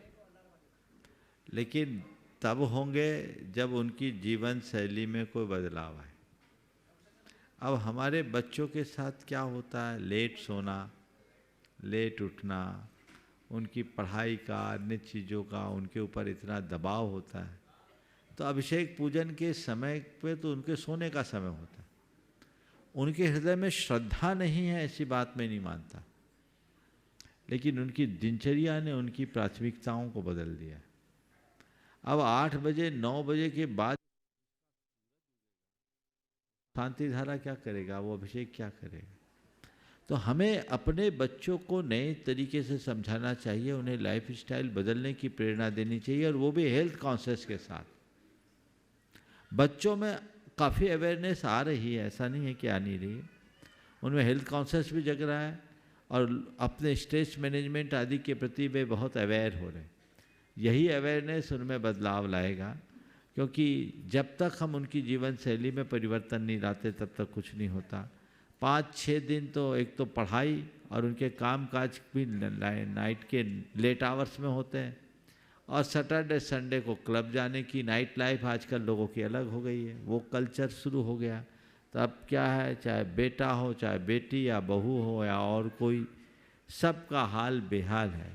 लेकिन तब होंगे जब उनकी जीवन शैली में कोई बदलाव आए। अब हमारे बच्चों के साथ क्या होता है, लेट सोना, लेट उठना, उनकी पढ़ाई का, अन्य चीज़ों का उनके ऊपर इतना दबाव होता है। तो अभिषेक पूजन के समय पे तो उनके सोने का समय होता है। उनके हृदय में श्रद्धा नहीं है, ऐसी बात मैं नहीं मानता, लेकिन उनकी दिनचर्या ने उनकी प्राथमिकताओं को बदल दिया। अब 8 बजे 9 बजे के बाद शांति धारा क्या करेगा, वो अभिषेक क्या करेगा? तो हमें अपने बच्चों को नए तरीके से समझाना चाहिए, उन्हें लाइफ स्टाइल बदलने की प्रेरणा देनी चाहिए, और वो भी हेल्थ कॉन्शियस के साथ। बच्चों में काफ़ी अवेयरनेस आ रही है, ऐसा नहीं है कि आ नहीं रही है। उनमें हेल्थ कॉन्शियस भी जग रहा है और अपने स्ट्रेस मैनेजमेंट आदि के प्रति वे बहुत अवेयर हो रहे हैं। यही अवेयरनेस उनमें बदलाव लाएगा, क्योंकि जब तक हम उनकी जीवन शैली में परिवर्तन नहीं लाते तब तक कुछ नहीं होता। 5-6 दिन तो एक तो पढ़ाई और उनके काम काज भी नाइट के लेट आवर्स में होते हैं, और सैटरडे संडे को क्लब जाने की नाइट लाइफ आजकल लोगों की अलग हो गई है, वो कल्चर शुरू हो गया। तो अब क्या है, चाहे बेटा हो, चाहे बेटी या बहू हो या और कोई, सबका हाल बेहाल है।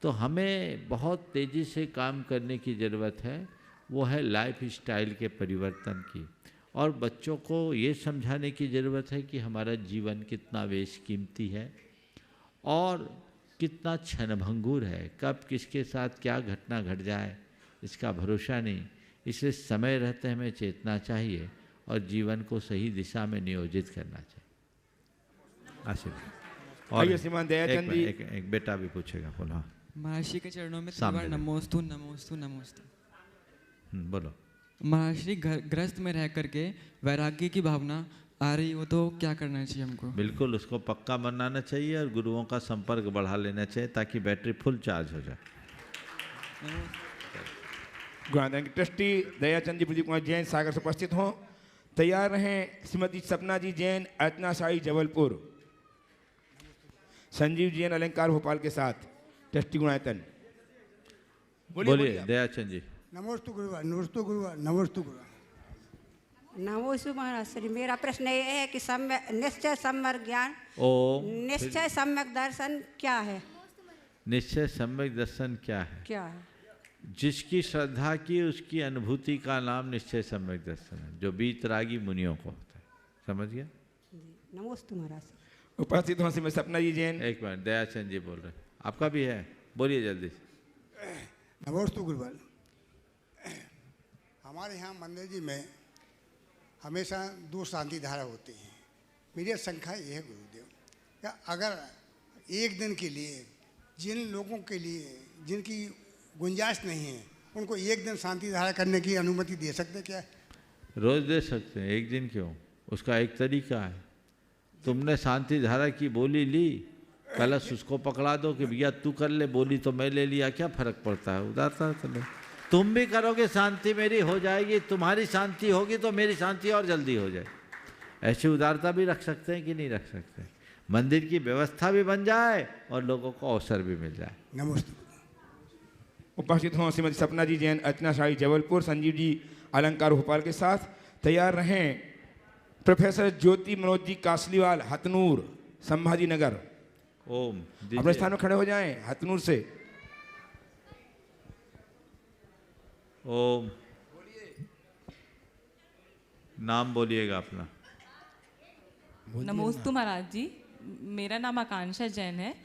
तो हमें बहुत तेज़ी से काम करने की ज़रूरत है, वो है लाइफ स्टाइल के परिवर्तन की, और बच्चों को ये समझाने की ज़रूरत है कि हमारा जीवन कितना बेशकीमती है और कितना क्षणभंगुर है, कब किसके साथ क्या घटना घट जाए इसका भरोसा नहीं। इसलिए समय रहते हमें चेतना चाहिए और जीवन को सही दिशा में नियोजित करना चाहिए। आशीर्वाद। और आइए श्रीमान दयाचंद जी। एक बेटा भी पूछेगा पुनः। महर्षि के चरणों में त्रिवार नमोस्तु नमोस्तु नमोस्तु। बोलो। महर्षि ग्रस्त में रह करके वैराग्य की भावना आ रही हो तो क्या करना चाहिए हमको? बिल्कुल उसको पक्का बनाना चाहिए और गुरुओं का संपर्क बढ़ा लेना चाहिए ताकि बैटरी फुल चार्ज हो जाए। ट्रस्टी दयाचंद जी प्रदीप कुमार जैन सागर से उपस्थित हों। तैयार रहें श्रीमती सपना जी जैन अर्चना शाही जबलपुर, संजीव जैन अलंकार भोपाल के साथ ट्रस्टी गुणायतन। बोलिए दयाचंद जी। नमोस्तु गुरुवार, नमोस्तु गुरुवार, नमोस्तु गुरुवार। नमोस्तु महाराज श्री। मेरा प्रश्न ये है कि निश्चय सम्यक ज्ञान, निश्चय सम्यक दर्शन क्या है? निश्चय सम्यक दर्शन क्या है? क्या है? जिसकी श्रद्धा की उसकी अनुभूति का नाम निश्चय सम्यक दर्शन है, जो बीतरागी मुनियों को होता है। समझ गया? नमोस्तु महाराज। उपस्थित हों श्रीमती सपना जी जैन। एक मिनट, दयाचंद जी बोल रहे हैं, आपका भी है, बोलिए जल्दी से। नमोस्तु गुरुवार। हमारे यहाँ मंदिर जी में हमेशा 2 शांति धारा होती हैं। मेरी शंका ये है गुरुदेव, क्या अगर एक दिन के लिए जिन लोगों के लिए जिनकी गुंजाइश नहीं है उनको एक दिन शांति धारा करने की अनुमति दे सकते क्या? रोज दे सकते हैं, एक दिन क्यों? उसका एक तरीका है। तुमने शांति धारा की बोली ली, कलश उसको पकड़ा दो कि भैया तू कर ले, बोली तो मैं ले लिया, क्या फर्क पड़ता है? उदारता चलो, तुम भी करोगे शांति मेरी हो जाएगी, तुम्हारी शांति होगी तो मेरी शांति और जल्दी हो जाए। ऐसी उदारता भी रख सकते हैं कि नहीं रख सकते? मंदिर की व्यवस्था भी बन जाए और लोगों को अवसर भी मिल जाए। नमस्ते। उपस्थित हों श्रीमती सपना जी जैन अर्चना शाही जबलपुर, संजीव जी अलंकार भोपाल के साथ। तैयार रहें प्रोफेसर ज्योति मनोज जी कासलीवाल हथनूर संभाजी नगर। ओम। अपने स्थान में खड़े हो जाएं हथनूर से। ओम। नाम बोलिएगा अपना। नमोस्तु महाराज जी, मेरा नाम आकांक्षा जैन है।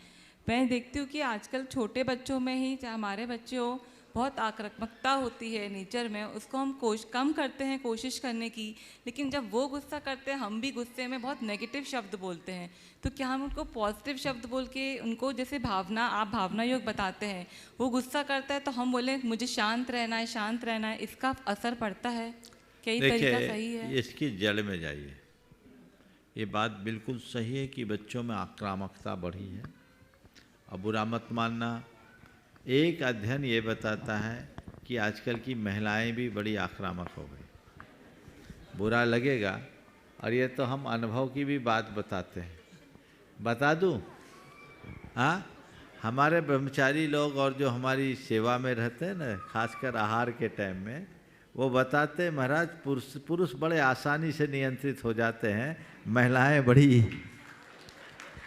मैं देखती हूँ कि आजकल छोटे बच्चों में ही, चाहे हमारे बच्चे हो, बहुत आक्रामकता होती है नेचर में। उसको हम कम करते हैं कोशिश करने की, लेकिन जब वो गुस्सा करते हैं हम भी गुस्से में बहुत नेगेटिव शब्द बोलते हैं। तो क्या हम उनको पॉजिटिव शब्द बोल के उनको, जैसे भावना, आप भावना योग बताते हैं, वो गुस्सा करता है तो हम बोले मुझे शांत रहना है, शांत रहना है, इसका असर पड़ता है? क्या ये तरीका सही है? इसकी जड़ में जाइए। ये बात बिल्कुल सही है कि बच्चों में आक्रामकता बढ़ी है, और बुरा मत मानना। एक अध्ययन ये बताता है कि आजकल की महिलाएं भी बड़ी आक्रामक हो गई। बुरा लगेगा, और ये तो हम अनुभव की भी बात बताते हैं। बता दूं? हाँ, हमारे ब्रह्मचारी लोग और जो हमारी सेवा में रहते हैं ना, खासकर आहार के टाइम में, वो बताते हैं महाराज पुरुष बड़े आसानी से नियंत्रित हो जाते हैं, महिलाएं बड़ी।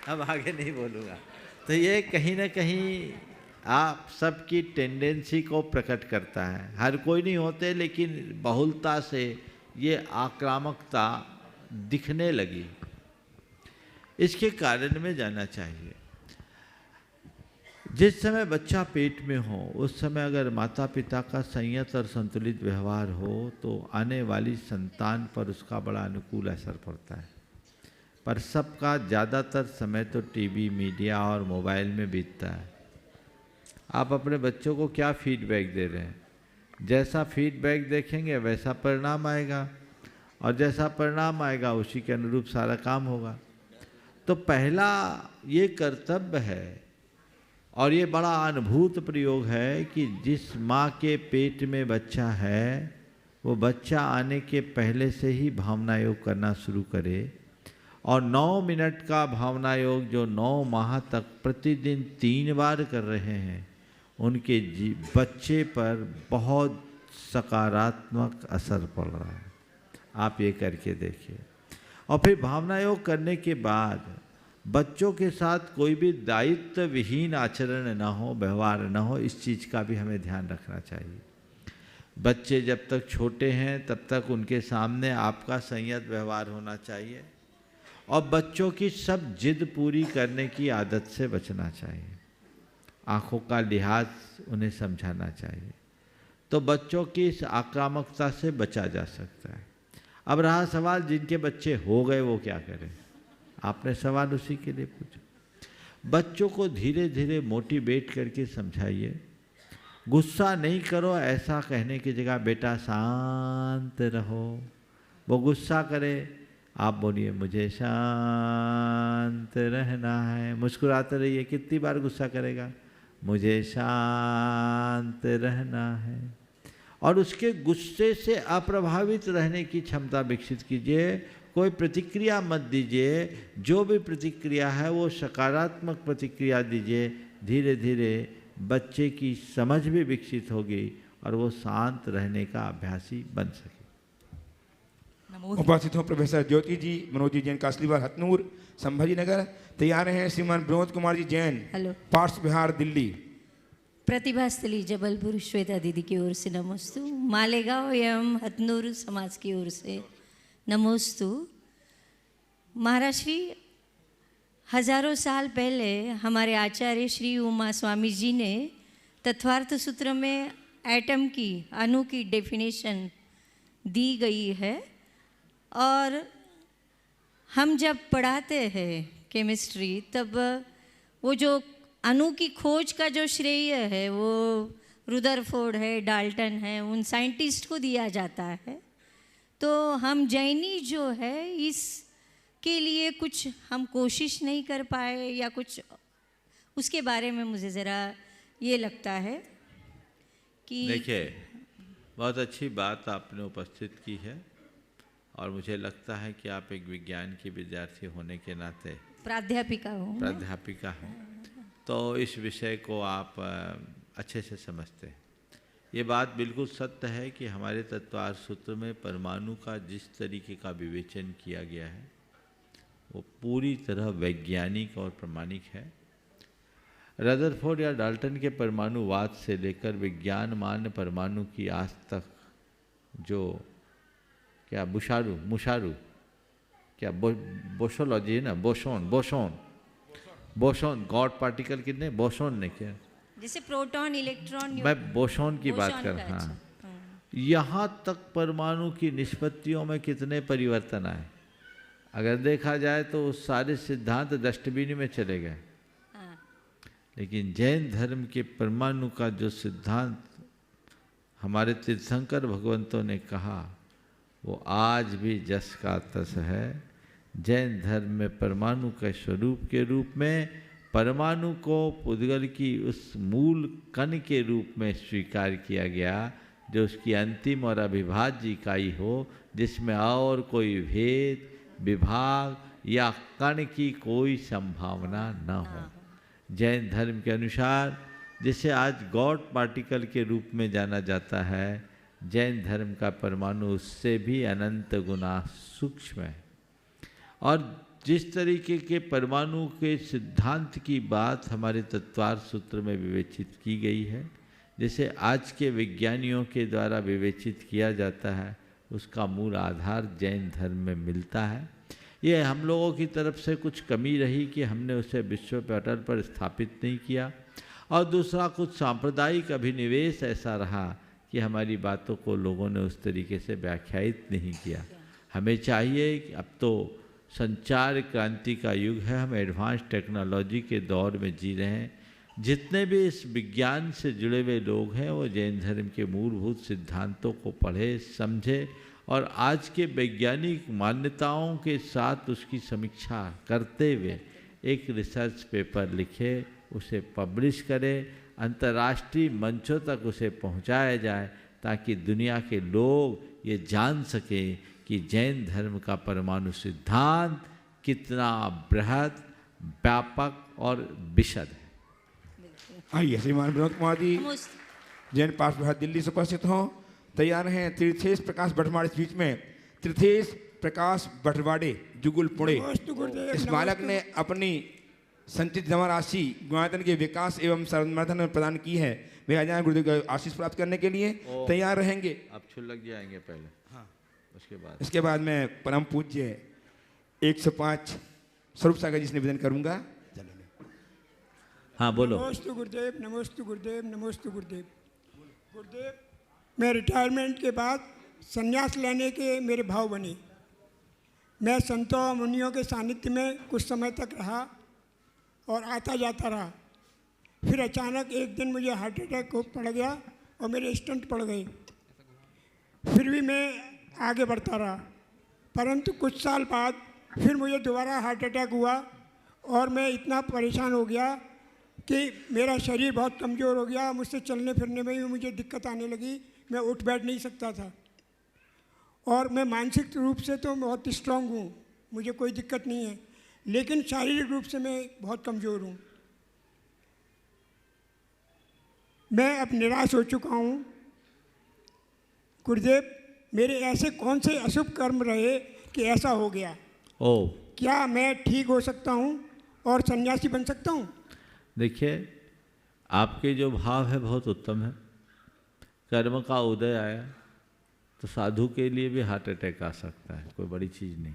अब आगे नहीं बोलूँगा। तो ये कहीं ना कहीं आप सबकी टेंडेंसी को प्रकट करता है। हर कोई नहीं होते, लेकिन बहुलता से ये आक्रामकता दिखने लगी। इसके कारण में जानना चाहिए। जिस समय बच्चा पेट में हो उस समय अगर माता पिता का संयत और संतुलित व्यवहार हो तो आने वाली संतान पर उसका बड़ा अनुकूल असर पड़ता है। पर सबका ज़्यादातर समय तो टीवी, मीडिया और मोबाइल में बीतता है। आप अपने बच्चों को क्या फीडबैक दे रहे हैं? जैसा फीडबैक देखेंगे वैसा परिणाम आएगा, और जैसा परिणाम आएगा उसी के अनुरूप सारा काम होगा। तो पहला ये कर्तव्य है, और ये बड़ा अनुभूत प्रयोग है कि जिस माँ के पेट में बच्चा है वो बच्चा आने के पहले से ही भावना योग करना शुरू करे, और 9 मिनट का भावना योग जो 9 माह तक प्रतिदिन 3 बार कर रहे हैं, उनके बच्चे पर बहुत सकारात्मक असर पड़ रहा है। आप ये करके देखिए। और फिर भावना योग करने के बाद बच्चों के साथ कोई भी दायित्व विहीन आचरण ना हो, व्यवहार ना हो, इस चीज़ का भी हमें ध्यान रखना चाहिए। बच्चे जब तक छोटे हैं तब तक उनके सामने आपका संयत व्यवहार होना चाहिए और बच्चों की सब जिद पूरी करने की आदत से बचना चाहिए। आँखों का लिहाज उन्हें समझाना चाहिए, तो बच्चों की इस आक्रामकता से बचा जा सकता है। अब रहा सवाल जिनके बच्चे हो गए वो क्या करें, आपने सवाल उसी के लिए पूछा। बच्चों को धीरे धीरे मोटिवेट करके समझाइए। गुस्सा नहीं करो ऐसा कहने की जगह बेटा शांत रहो। वो गुस्सा करे, आप बोलिए मुझे शांत रहना है, मुस्कुराते रहिए। कितनी बार गुस्सा करेगा, मुझे शांत रहना है। और उसके गुस्से से अप्रभावित रहने की क्षमता विकसित कीजिए। कोई प्रतिक्रिया मत दीजिए, जो भी प्रतिक्रिया है वो सकारात्मक प्रतिक्रिया दीजिए। धीरे धीरे बच्चे की समझ भी विकसित होगी और वो शांत रहने का अभ्यासी बन सके। उपस्थित हो प्रोफेसर ज्योति जी, मनोज जी जैन कासलीवाल हथनूर संभाजी नगर। तैयार हैं श्रीमान विनोद कुमार जी जैन, हेलो, पार्ट्स बिहार दिल्ली। प्रतिभा स्थली जबलपुर श्वेता दीदी की ओर से नमोस्तु। मालेगांव एवं हथनूर समाज की ओर से नमोस्तु। महाराज श्री, हजारों साल पहले हमारे आचार्य श्री उमा स्वामी जी ने तत्वार्थ सूत्र में एटम की, अणु की डेफिनेशन दी गई है। और हम जब पढ़ाते हैं केमिस्ट्री, तब वो जो अणु की खोज का जो श्रेय है वो रुदरफोर्ड है, डाल्टन है, उन साइंटिस्ट को दिया जाता है। तो हम जैनी जो है इसके लिए कुछ हम कोशिश नहीं कर पाए या कुछ, उसके बारे में मुझे ज़रा ये लगता है कि देखिए, बहुत अच्छी बात आपने उपस्थित की है और मुझे लगता है कि आप एक विज्ञान की विद्यार्थी होने के नाते प्राध्यापिका हूँ, प्राध्यापिका हैं, तो इस विषय को आप अच्छे से समझते हैं। ये बात बिल्कुल सत्य है कि हमारे तत्वार्थ सूत्र में परमाणु का जिस तरीके का विवेचन किया गया है वो पूरी तरह वैज्ञानिक और प्रमाणिक है। रदरफोर्ड या डाल्टन के परमाणुवाद से लेकर विज्ञान मान्य परमाणु की आज तक जो क्या मुशारू क्या बोसोलॉजी है ना, बोसोन गॉड पार्टिकल कितने, बोसोन ने क्या, जैसे प्रोटॉन इलेक्ट्रॉन, मैं बोसोन की बात कर रहा हूँ। यहाँ तक परमाणु की निष्पत्तियों में कितने परिवर्तन आए, अगर देखा जाए तो सारे सिद्धांत डस्टबिन में चले गए। लेकिन जैन धर्म के परमाणु का जो सिद्धांत हमारे तीर्थंकर भगवंतों ने कहा वो आज भी जस का तस है। जैन धर्म में परमाणु के स्वरूप के रूप में परमाणु को पुद्गल की उस मूल कण के रूप में स्वीकार किया गया जो उसकी अंतिम और अविभाज्य इकाई हो, जिसमें और कोई भेद, विभाग या कण की कोई संभावना न हो। जैन धर्म के अनुसार जिसे आज गॉड पार्टिकल के रूप में जाना जाता है, जैन धर्म का परमाणु उससे भी अनंत गुना सूक्ष्म है। और जिस तरीके के परमाणु के सिद्धांत की बात हमारे तत्वार्थ सूत्र में विवेचित की गई है, जिसे आज के विज्ञानियों के द्वारा विवेचित किया जाता है, उसका मूल आधार जैन धर्म में मिलता है। ये हम लोगों की तरफ से कुछ कमी रही कि हमने उसे विश्व पटल पर स्थापित नहीं किया, और दूसरा कुछ सांप्रदायिक अभिनिवेश ऐसा रहा कि हमारी बातों को लोगों ने उस तरीके से व्याख्यायित नहीं किया। हमें चाहिए कि अब तो संचार क्रांति का युग है, हम एडवांस टेक्नोलॉजी के दौर में जी रहे हैं। जितने भी इस विज्ञान से जुड़े हुए लोग हैं वो जैन धर्म के मूलभूत सिद्धांतों को पढ़े, समझे और आज के वैज्ञानिक मान्यताओं के साथ उसकी समीक्षा करते हुए एक रिसर्च पेपर लिखे, उसे पब्लिश करें, अंतर्राष्ट्रीय मंचों तक उसे पहुंचाया जाए ताकि दुनिया के लोग ये जान सकें कि जैन धर्म का परमाणु सिद्धांत कितना बृहद, व्यापक और विशद है। आइए श्रीमान विनोद कुमार जी जैन पास बिहार दिल्ली से उपस्थित हों, तैयार हैं। तीर्थेश प्रकाश भटवाड़े इस बीच में, तीर्थेश प्रकाश भटवाड़े जुगुल पुणे। इस बालक ने अपनी संचित जमा राशि गुणायतन के विकास एवं समर्थन में प्रदान की है। वे आ जाए गुरुदेव का आशीष प्राप्त करने के लिए तैयार रहेंगे। अब छुल्लक जी आएंगे पहले, हाँ उसके बाद मैं परम पूज्य 105 स्वरूप सागर जी से निवेदन करूंगा। हाँ बोलो। नमोस्तु गुरुदेव, नमोस्तु गुरुदेव, नमोस्तु गुरुदेव। गुरुदेव, मैं रिटायरमेंट के बाद संन्यास लेने के मेरे भाव बने। मैं संतों और मुनियों के सानिध्य में कुछ समय तक रहा और आता जाता रहा। फिर अचानक एक दिन मुझे हार्ट अटैक पड़ गया और मेरे स्टंट पड़ गए। फिर भी मैं आगे बढ़ता रहा, परंतु कुछ साल बाद फिर मुझे दोबारा हार्ट अटैक हुआ और मैं इतना परेशान हो गया कि मेरा शरीर बहुत कमज़ोर हो गया। मुझसे चलने फिरने में भी मुझे दिक्कत आने लगी। मैं उठ बैठ नहीं सकता था और मैं मानसिक रूप से तो बहुत स्ट्रांग हूँ, मुझे कोई दिक्कत नहीं है, लेकिन शारीरिक रूप से मैं बहुत कमज़ोर हूँ। मैं अब निराश हो चुका हूँ। गुरुदेव, मेरे ऐसे कौन से अशुभ कर्म रहे कि ऐसा हो गया? क्या मैं ठीक हो सकता हूँ और सन्यासी बन सकता हूँ? देखिए, आपके जो भाव है बहुत उत्तम है। कर्म का उदय आया तो साधु के लिए भी हार्ट अटैक आ सकता है, कोई बड़ी चीज़ नहीं,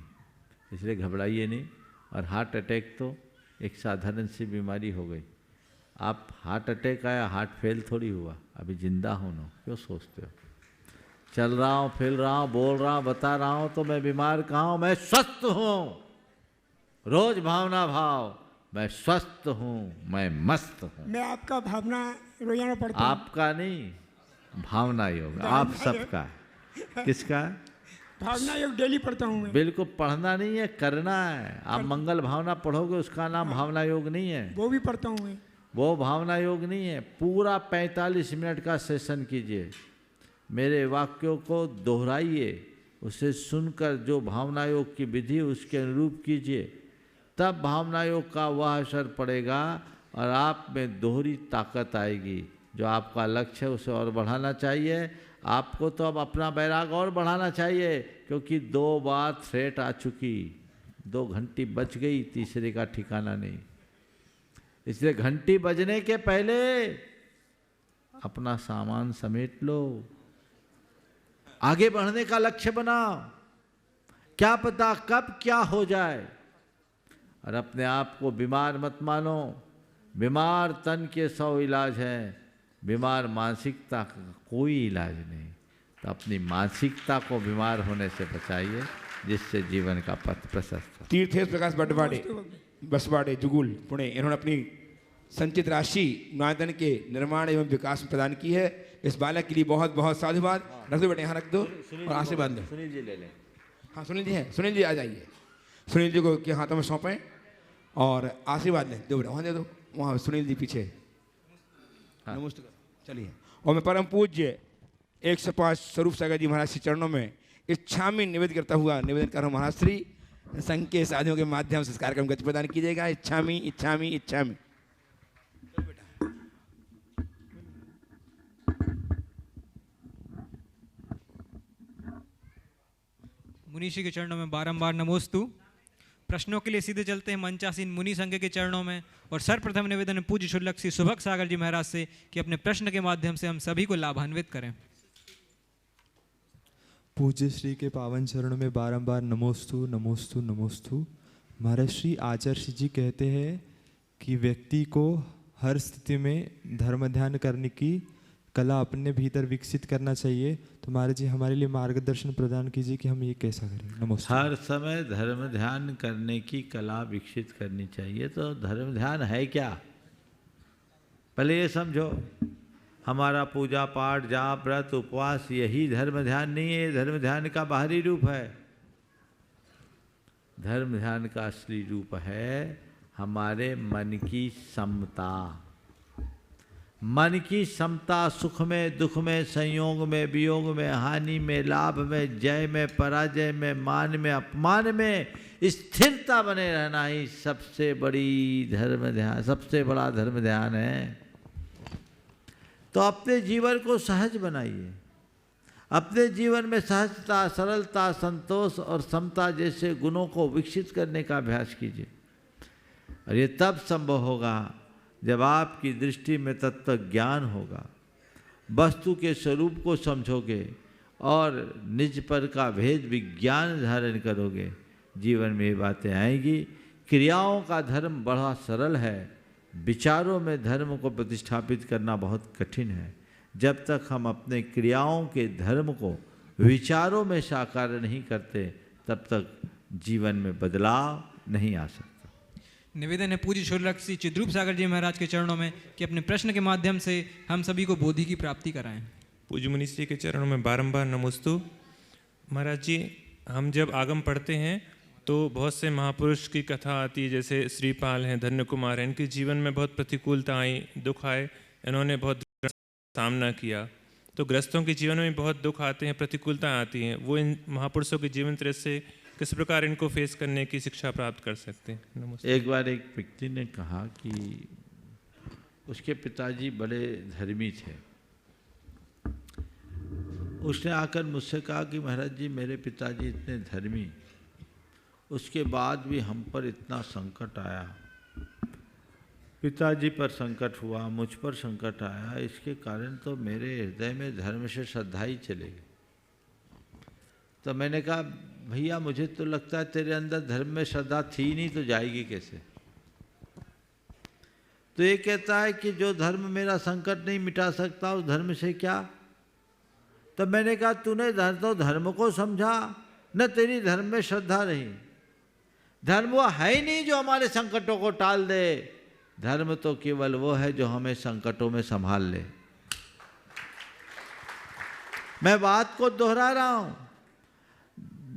इसलिए घबराइए नहीं। और हार्ट अटैक तो एक साधारण सी बीमारी हो गई। आप हार्ट अटैक आया, हार्ट फेल थोड़ी हुआ, अभी जिंदा होना क्यों सोचते हो? चल रहा हूँ, फिर रहा हूँ, बोल रहा हूँ, बता रहा हूँ, तो मैं बीमार कहाँ हूँ? मैं स्वस्थ हूँ। रोज भावना भाव, मैं स्वस्थ हूँ, मैं मस्त हूँ। मैं आपका भावना रोजाना पढ़ता हूँ। आपका नहीं, भावना योग आप सबका। किसका? भावना योग डेली पढ़ता हूँ मैं। बिल्कुल, पढ़ना नहीं है, करना है। आप मंगल भावना पढ़ोगे, उसका नाम भावना योग नहीं है। वो भी पढ़ता हूँ मैं। वो भावना योग नहीं है। पूरा 45 मिनट का सेशन कीजिए, मेरे वाक्यों को दोहराइए, उसे सुनकर जो भावना योग की विधि उसके अनुरूप कीजिए, तब भावना योग का वह असर पड़ेगा और आप में दोहरी ताकत आएगी। जो आपका लक्ष्य है उसे और बढ़ाना चाहिए। आपको तो अब अपना वैराग और बढ़ाना चाहिए, क्योंकि 2 बार थ्रेट आ चुकी, 2 घंटी बज गई, तीसरे का ठिकाना नहीं। इसलिए घंटी बजने के पहले अपना सामान समेट लो, आगे बढ़ने का लक्ष्य बनाओ। क्या पता कब क्या हो जाए। और अपने आप को बीमार मत मानो। बीमार तन के 100 इलाज हैं, बीमार मानसिकता का कोई इलाज नहीं। तो अपनी मानसिकता को बीमार होने से बचाइए, जिससे जीवन का पथ प्रशस्त हो। तीर्थेश प्रकाश भटवाड़े बसवाड़े जुगुल पुणे, इन्होंने अपनी संचित राशि गुणायतन के निर्माण एवं विकास में प्रदान की है। इस बालक के लिए बहुत बहुत साधुवाद। रख दो बेटे, यहाँ रख दो और आशीर्वाद दो। सुनील जी ले लें। हाँ सुनील जी हैं, सुनील जी आ जाइए। सुनील जी को के हाथों में सौंपें और आशीर्वाद लें। दो बेटा, वहाँ दे दो, वहाँ सुनील जी पीछे। नमस्ते। चलिए। और मैं परम पूज्य 105 स्वरूप सागर जी महाराज के चरणों में इच्छामी निवेदन करता हुआ निवेदन कर रहा हूँ, महाराज श्री संघ के साथियों के माध्यम से इस कार्यक्रम गति प्रदान कीजिएगा। इच्छामी इच्छामी इच्छामी। मुनीषी के चरणों में बारंबार नमोस्तु। प्रश्नों के लिए सीधे चलते हैं मंचासीन मुनि संघ के चरणों में। और सर्वप्रथम निवेदन है पूज्य शुल्लक श्री सुभग सागर जी महाराज से कि अपने प्रश्न के माध्यम से हम सभी को लाभान्वित करें। पूज्य श्री के पावन चरणों में बारंबार नमोस्तु नमोस्तु नमोस्तु। महाराज श्री आचार्य जी कहते हैं कि व्यक्ति को हर स्थिति में धर्म ध्यान करने की कला अपने भीतर विकसित करना चाहिए। तो महाराज जी हमारे लिए मार्गदर्शन प्रदान कीजिए कि हम ये कैसा करें। नमस्ते। हर समय धर्म ध्यान करने की कला विकसित करनी चाहिए। तो धर्म ध्यान है क्या? पहले ये समझो, हमारा पूजा पाठ जाप व्रत उपवास यही धर्म ध्यान नहीं है, धर्म ध्यान का बाहरी रूप है। धर्म ध्यान का असली रूप है हमारे मन की समता। मन की समता, सुख में दुख में, संयोग में वियोग में, हानि में लाभ में, जय में पराजय में, मान में अपमान में स्थिरता बने रहना ही सबसे बड़ा धर्म ध्यान है। तो अपने जीवन को सहज बनाइए। अपने जीवन में सहजता, सरलता, संतोष और समता जैसे गुणों को विकसित करने का अभ्यास कीजिए। और ये तब संभव होगा जब आपकी दृष्टि में तत्व ज्ञान होगा, वस्तु के स्वरूप को समझोगे और निज पर का भेद विज्ञान धारण करोगे। जीवन में ये बातें आएंगी। क्रियाओं का धर्म बड़ा सरल है, विचारों में धर्म को प्रतिष्ठापित करना बहुत कठिन है। जब तक हम अपने क्रियाओं के धर्म को विचारों में साकार नहीं करते, तब तक जीवन में बदलाव नहीं आ सकता। निवेदन है पूज्य शूलक्षी चिद्रूप सागर जी महाराज के चरणों में कि अपने प्रश्न के माध्यम से हम सभी को बोधि की प्राप्ति कराएं। पूज्य मुनीश जी के चरणों में बारंबार नमोस्तु। महाराज जी, हम जब आगम पढ़ते हैं तो बहुत से महापुरुष की कथा आती है, जैसे श्रीपाल हैं, धन्य कुमार हैं। इनके जीवन में बहुत प्रतिकूलता आई, दुख आए, इन्होंने बहुत सामना किया। तो ग्रस्तों के जीवन में बहुत दुख आते हैं, प्रतिकूलता आती हैं। वो इन महापुरुषों के जीवन चरित्र से किस प्रकार इनको फेस करने की शिक्षा प्राप्त कर सकते हैं? नमस्ते। एक बार एक व्यक्ति ने कहा कि उसके पिताजी बड़े धर्मी थे। उसने आकर मुझसे कहा कि महाराज जी, मेरे पिताजी इतने धर्मी, उसके बाद भी हम पर इतना संकट आया। पिताजी पर संकट हुआ, मुझ पर संकट आया, इसके कारण तो मेरे हृदय में धर्म से श्रद्धा ही चली गई। तो मैंने कहा, भैया मुझे तो लगता है तेरे अंदर धर्म में श्रद्धा थी नहीं, तो जाएगी कैसे? तो ये कहता है कि जो धर्म मेरा संकट नहीं मिटा सकता, उस धर्म से क्या? तब मैंने कहा, तूने तो धर्म को समझा न, तेरी धर्म में श्रद्धा रही। धर्म वो है ही नहीं जो हमारे संकटों को टाल दे। धर्म तो केवल वो है जो हमें संकटों में संभाल ले। मैं बात को दोहरा रहा हूं,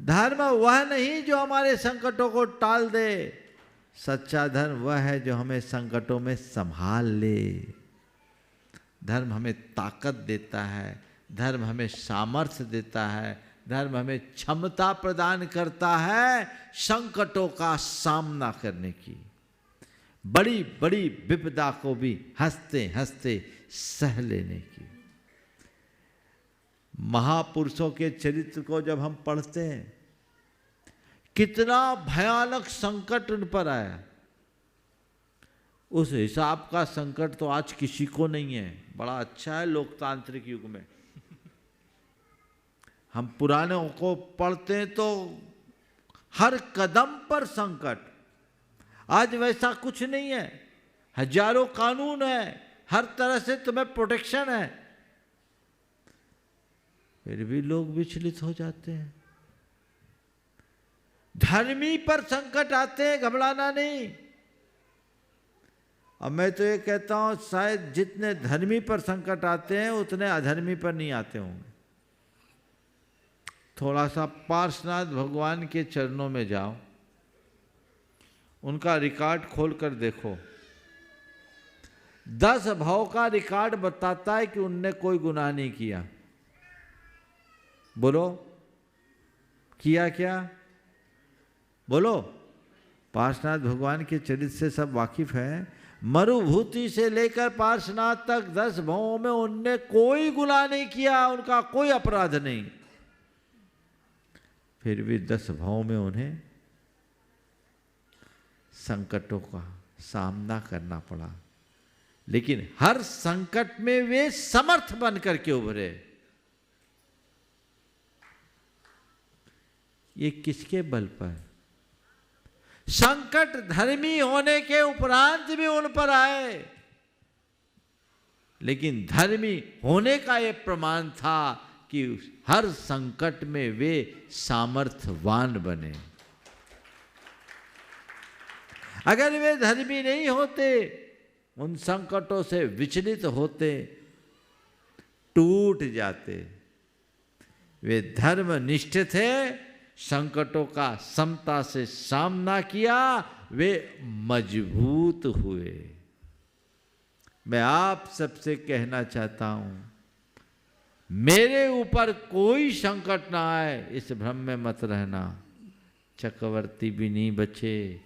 धर्म वह नहीं जो हमारे संकटों को टाल दे, सच्चा धर्म वह है जो हमें संकटों में संभाल ले। धर्म हमें ताकत देता है, धर्म हमें सामर्थ्य देता है, धर्म हमें क्षमता प्रदान करता है संकटों का सामना करने की, बड़ी बड़ी विपदा को भी हंसते हंसते सह लेने की। महापुरुषों के चरित्र को जब हम पढ़ते हैं, कितना भयानक संकट उन पर आया, उस हिसाब का संकट तो आज किसी को नहीं है। बड़ा अच्छा है लोकतांत्रिक युग में, हम पुराने को पढ़ते हैं तो हर कदम पर संकट। आज वैसा कुछ नहीं है, हजारों कानून है, हर तरह से तुम्हें प्रोटेक्शन है, फिर भी लोग विचलित हो जाते हैं। धर्मी पर संकट आते हैं, घबराना नहीं। अब मैं तो ये कहता हूं, शायद जितने धर्मी पर संकट आते हैं उतने अधर्मी पर नहीं आते होंगे। थोड़ा सा पार्श्वनाथ भगवान के चरणों में जाओ, उनका रिकॉर्ड खोल कर देखो। 10 भाव का रिकॉर्ड बताता है कि उनने कोई गुनाह नहीं किया। बोलो, किया क्या? बोलो। पार्श्वनाथ भगवान के चरित्र से सब वाकिफ है। मरुभूति से लेकर पार्श्वनाथ तक 10 भावों में उनने कोई गुनाह नहीं किया, उनका कोई अपराध नहीं। फिर भी 10 भावों में उन्हें संकटों का सामना करना पड़ा, लेकिन हर संकट में वे समर्थ बन करके उभरे। ये किसके बल पर? संकट धर्मी होने के उपरांत भी उन पर आए, लेकिन धर्मी होने का ये प्रमाण था कि हर संकट में वे सामर्थ्यवान बने। अगर वे धर्मी नहीं होते, उन संकटों से विचलित होते, टूट जाते। वे धर्मनिष्ठ थे, संकटों का समता से सामना किया, वे मजबूत हुए। मैं आप सबसे कहना चाहता हूं, मेरे ऊपर कोई संकट ना आए इस भ्रम में मत रहना। चक्रवर्ती भी नहीं बचे,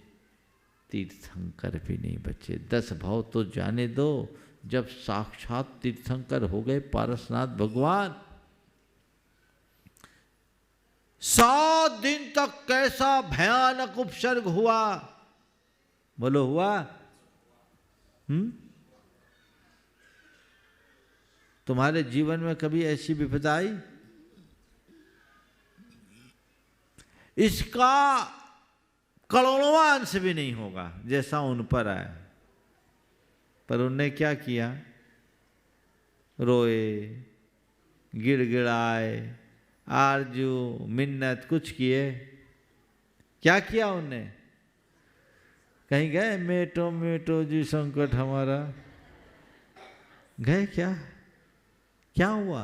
तीर्थंकर भी नहीं बचे। 10 भाव तो जाने दो, जब साक्षात तीर्थंकर हो गए पारसनाथ भगवान, 7 दिन तक कैसा भयानक उपसर्ग हुआ, बोलो हुआ? तुम्हारे जीवन में कभी ऐसी विपदा आई? इसका करोड़वां अंश भी नहीं होगा जैसा उन पर आया। पर उनने क्या किया? रोए, गिड़गिड़ाए, आरजू मिन्नत कुछ किए? क्या किया उनने? कहीं गए मेटो मेटो जी संकट हमारा? गए क्या? क्या हुआ?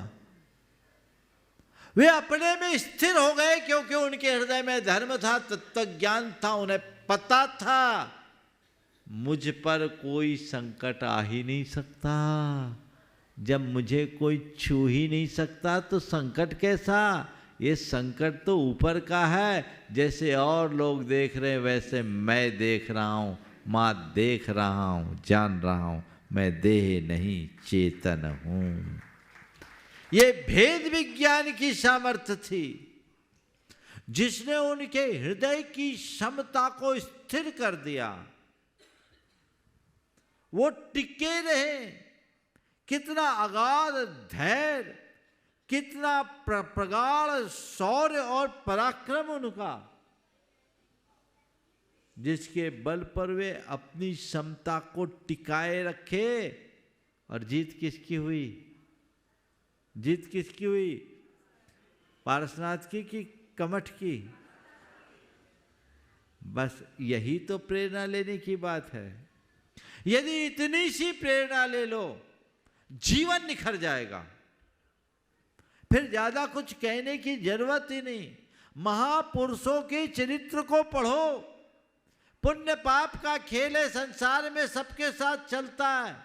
वे अपने में स्थिर हो गए क्योंकि उनके हृदय में धर्म था, तत्व ज्ञान था। उन्हें पता था मुझ पर कोई संकट आ ही नहीं सकता। जब मुझे कोई छू ही नहीं सकता तो संकट कैसा? ये संकट तो ऊपर का है। जैसे और लोग देख रहे हैं वैसे मैं देख रहा हूं, मां देख रहा हूं, जान रहा हूं, मैं देह नहीं चेतन हूं। ये भेद विज्ञान की सामर्थ्य थी जिसने उनके हृदय की क्षमता को स्थिर कर दिया। वो टिके रहे। कितना अगाध धैर्य, कितना प्रगाढ़ शौर्य और पराक्रम उनका, जिसके बल पर वे अपनी क्षमता को टिकाए रखे। और जीत किसकी हुई? जीत किसकी हुई? पारसनाथ की कि कमठ की? बस यही तो प्रेरणा लेने की बात है। यदि इतनी सी प्रेरणा ले लो, जीवन निखर जाएगा। फिर ज्यादा कुछ कहने की जरूरत ही नहीं। महापुरुषों के चरित्र को पढ़ो। पुण्य पाप का खेल है, संसार में सबके साथ चलता है।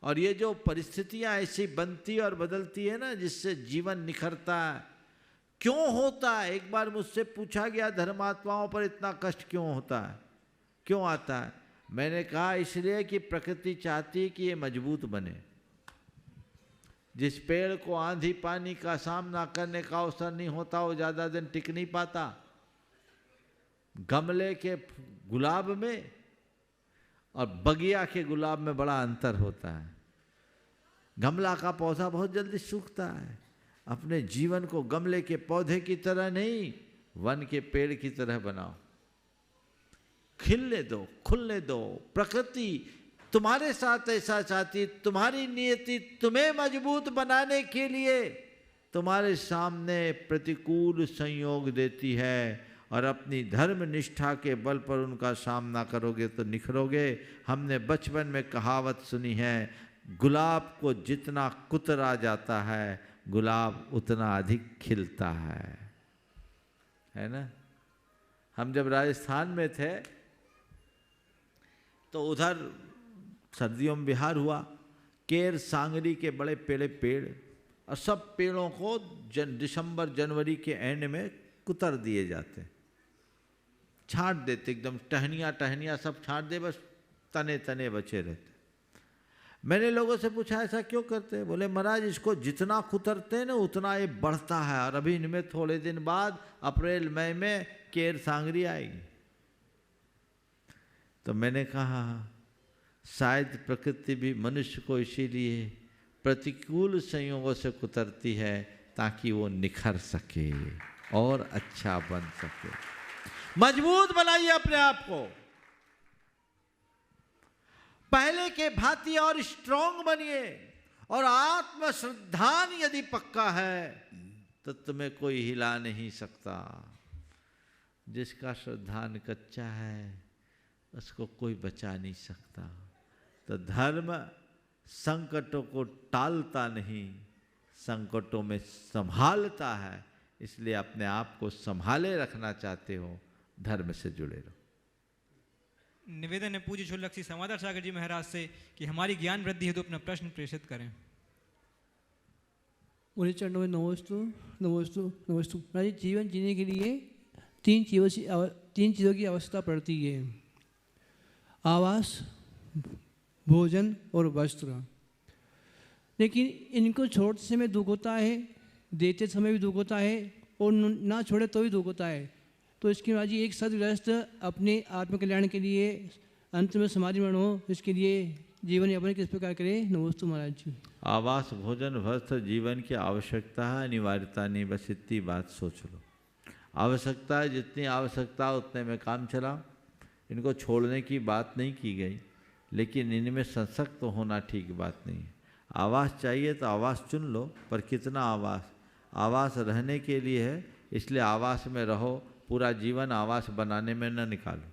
और ये जो परिस्थितियां ऐसी बनती और बदलती है ना, जिससे जीवन निखरता है। क्यों होता है? एक बार मुझसे पूछा गया, धर्मात्माओं पर इतना कष्ट क्यों होता है, क्यों आता है? मैंने कहा इसलिए कि प्रकृति चाहती है कि ये मजबूत बने। जिस पेड़ को आंधी पानी का सामना करने का अवसर नहीं होता वो ज्यादा दिन टिक नहीं पाता। गमले के गुलाब में और बगिया के गुलाब में बड़ा अंतर होता है। गमला का पौधा बहुत जल्दी सूखता है। अपने जीवन को गमले के पौधे की तरह नहीं, वन के पेड़ की तरह बनाओ। खिलने दो, खुलने दो। प्रकृति तुम्हारे साथ ऐसा चाहती, तुम्हारी नियति तुम्हें मजबूत बनाने के लिए तुम्हारे सामने प्रतिकूल संयोग देती है। और अपनी धर्म निष्ठा के बल पर उनका सामना करोगे तो निखरोगे। हमने बचपन में कहावत सुनी है, गुलाब को जितना कुतरा जाता है गुलाब उतना अधिक खिलता है ना। हम जब राजस्थान में थे तो उधर सर्दियों में बिहार हुआ। केर सांगरी के बड़े पेड़े पेड़ और सब पेड़ों को दिसंबर जनवरी के एंड में कुतर दिए जाते, छांट देते, एकदम टहनियाँ टहनियाँ सब छांट दे, बस तने तने बचे रहते। मैंने लोगों से पूछा ऐसा क्यों करते हैं? बोले महाराज इसको जितना कुतरते हैं ना उतना ये बढ़ता है। और अभी इनमें थोड़े दिन बाद अप्रैल मई में केर सांगरी आएगी। तो मैंने कहा शायद प्रकृति भी मनुष्य को इसीलिए प्रतिकूल संयोगों से कुतरती है ताकि वो निखर सके और अच्छा बन सके। मजबूत बनाइए अपने आप को, पहले के भांति और स्ट्रांग बनिए। और आत्मश्रद्धान यदि पक्का है तो तुम्हें कोई हिला नहीं सकता। जिसका श्रद्धान कच्चा है उसको कोई बचा नहीं सकता। तो धर्म संकटों को टालता नहीं, संकटों में संभालता है। इसलिए अपने आप को संभाले रखना चाहते हो, धर्म से जुड़े रहो। निवेदन है पूज्य शुल्लक श्री समादर सागर जी महाराज से कि हमारी ज्ञान वृद्धि हेतु अपना प्रश्न प्रेषित करें। मुझे चरणों में नमोस्तु नमोस्तु नमोस्तु। महाराज जी, जीवन जीने के लिए तीन चीज़ों की आवश्यकता पड़ती है, आवास, भोजन और वस्त्र। लेकिन इनको छोड़ते समय दुख होता है, देते समय भी दुख होता है, और ना छोड़े तो भी दुख होता है। तो इसके बाद जी एक सदग्रस्त अपने आत्मकल्याण के लिए अंत में समाधिमण हो, इसके लिए जीवन यापन किस प्रकार करे? नमोस्तु महाराज जी। आवास, भोजन, वस्त्र जीवन की आवश्यकता है, अनिवार्यता नहीं। बस इतनी बात सोच लो। आवश्यकता है, जितनी आवश्यकता उतने में काम चलाओ। इनको छोड़ने की बात नहीं की गई, लेकिन इनमें संसक्त तो होना ठीक बात नहीं है। आवास चाहिए तो आवास चुन लो, पर कितना आवास? आवास रहने के लिए है, इसलिए आवास में रहो। पूरा जीवन आवास बनाने में न निकालो।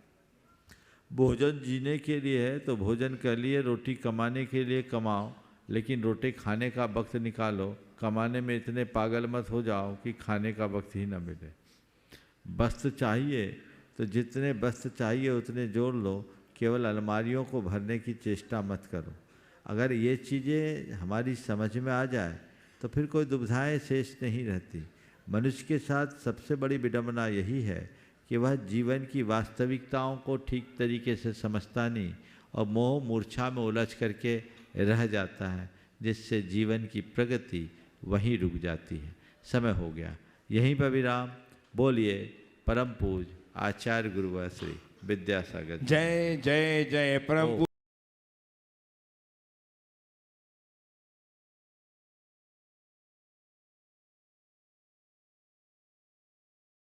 भोजन जीने के लिए है तो भोजन के लिए, रोटी कमाने के लिए कमाओ, लेकिन रोटी खाने का वक्त निकालो। कमाने में इतने पागल मत हो जाओ कि खाने का वक्त ही न मिले। वस्त्र चाहिए तो जितने वस्त्र चाहिए उतने जोड़ लो, केवल अलमारियों को भरने की चेष्टा मत करो। अगर ये चीज़ें हमारी समझ में आ जाए तो फिर कोई दुविधाएं शेष नहीं रहती। मनुष्य के साथ सबसे बड़ी विडंबना यही है कि वह जीवन की वास्तविकताओं को ठीक तरीके से समझता नहीं और मोह मूर्छा में उलझ करके रह जाता है, जिससे जीवन की प्रगति वहीं रुक जाती है। समय हो गया, यहीं पर विराम। बोलिए परम पूज्य आचार्य गुरुवर श्री विद्यासागर। जय जय जय परम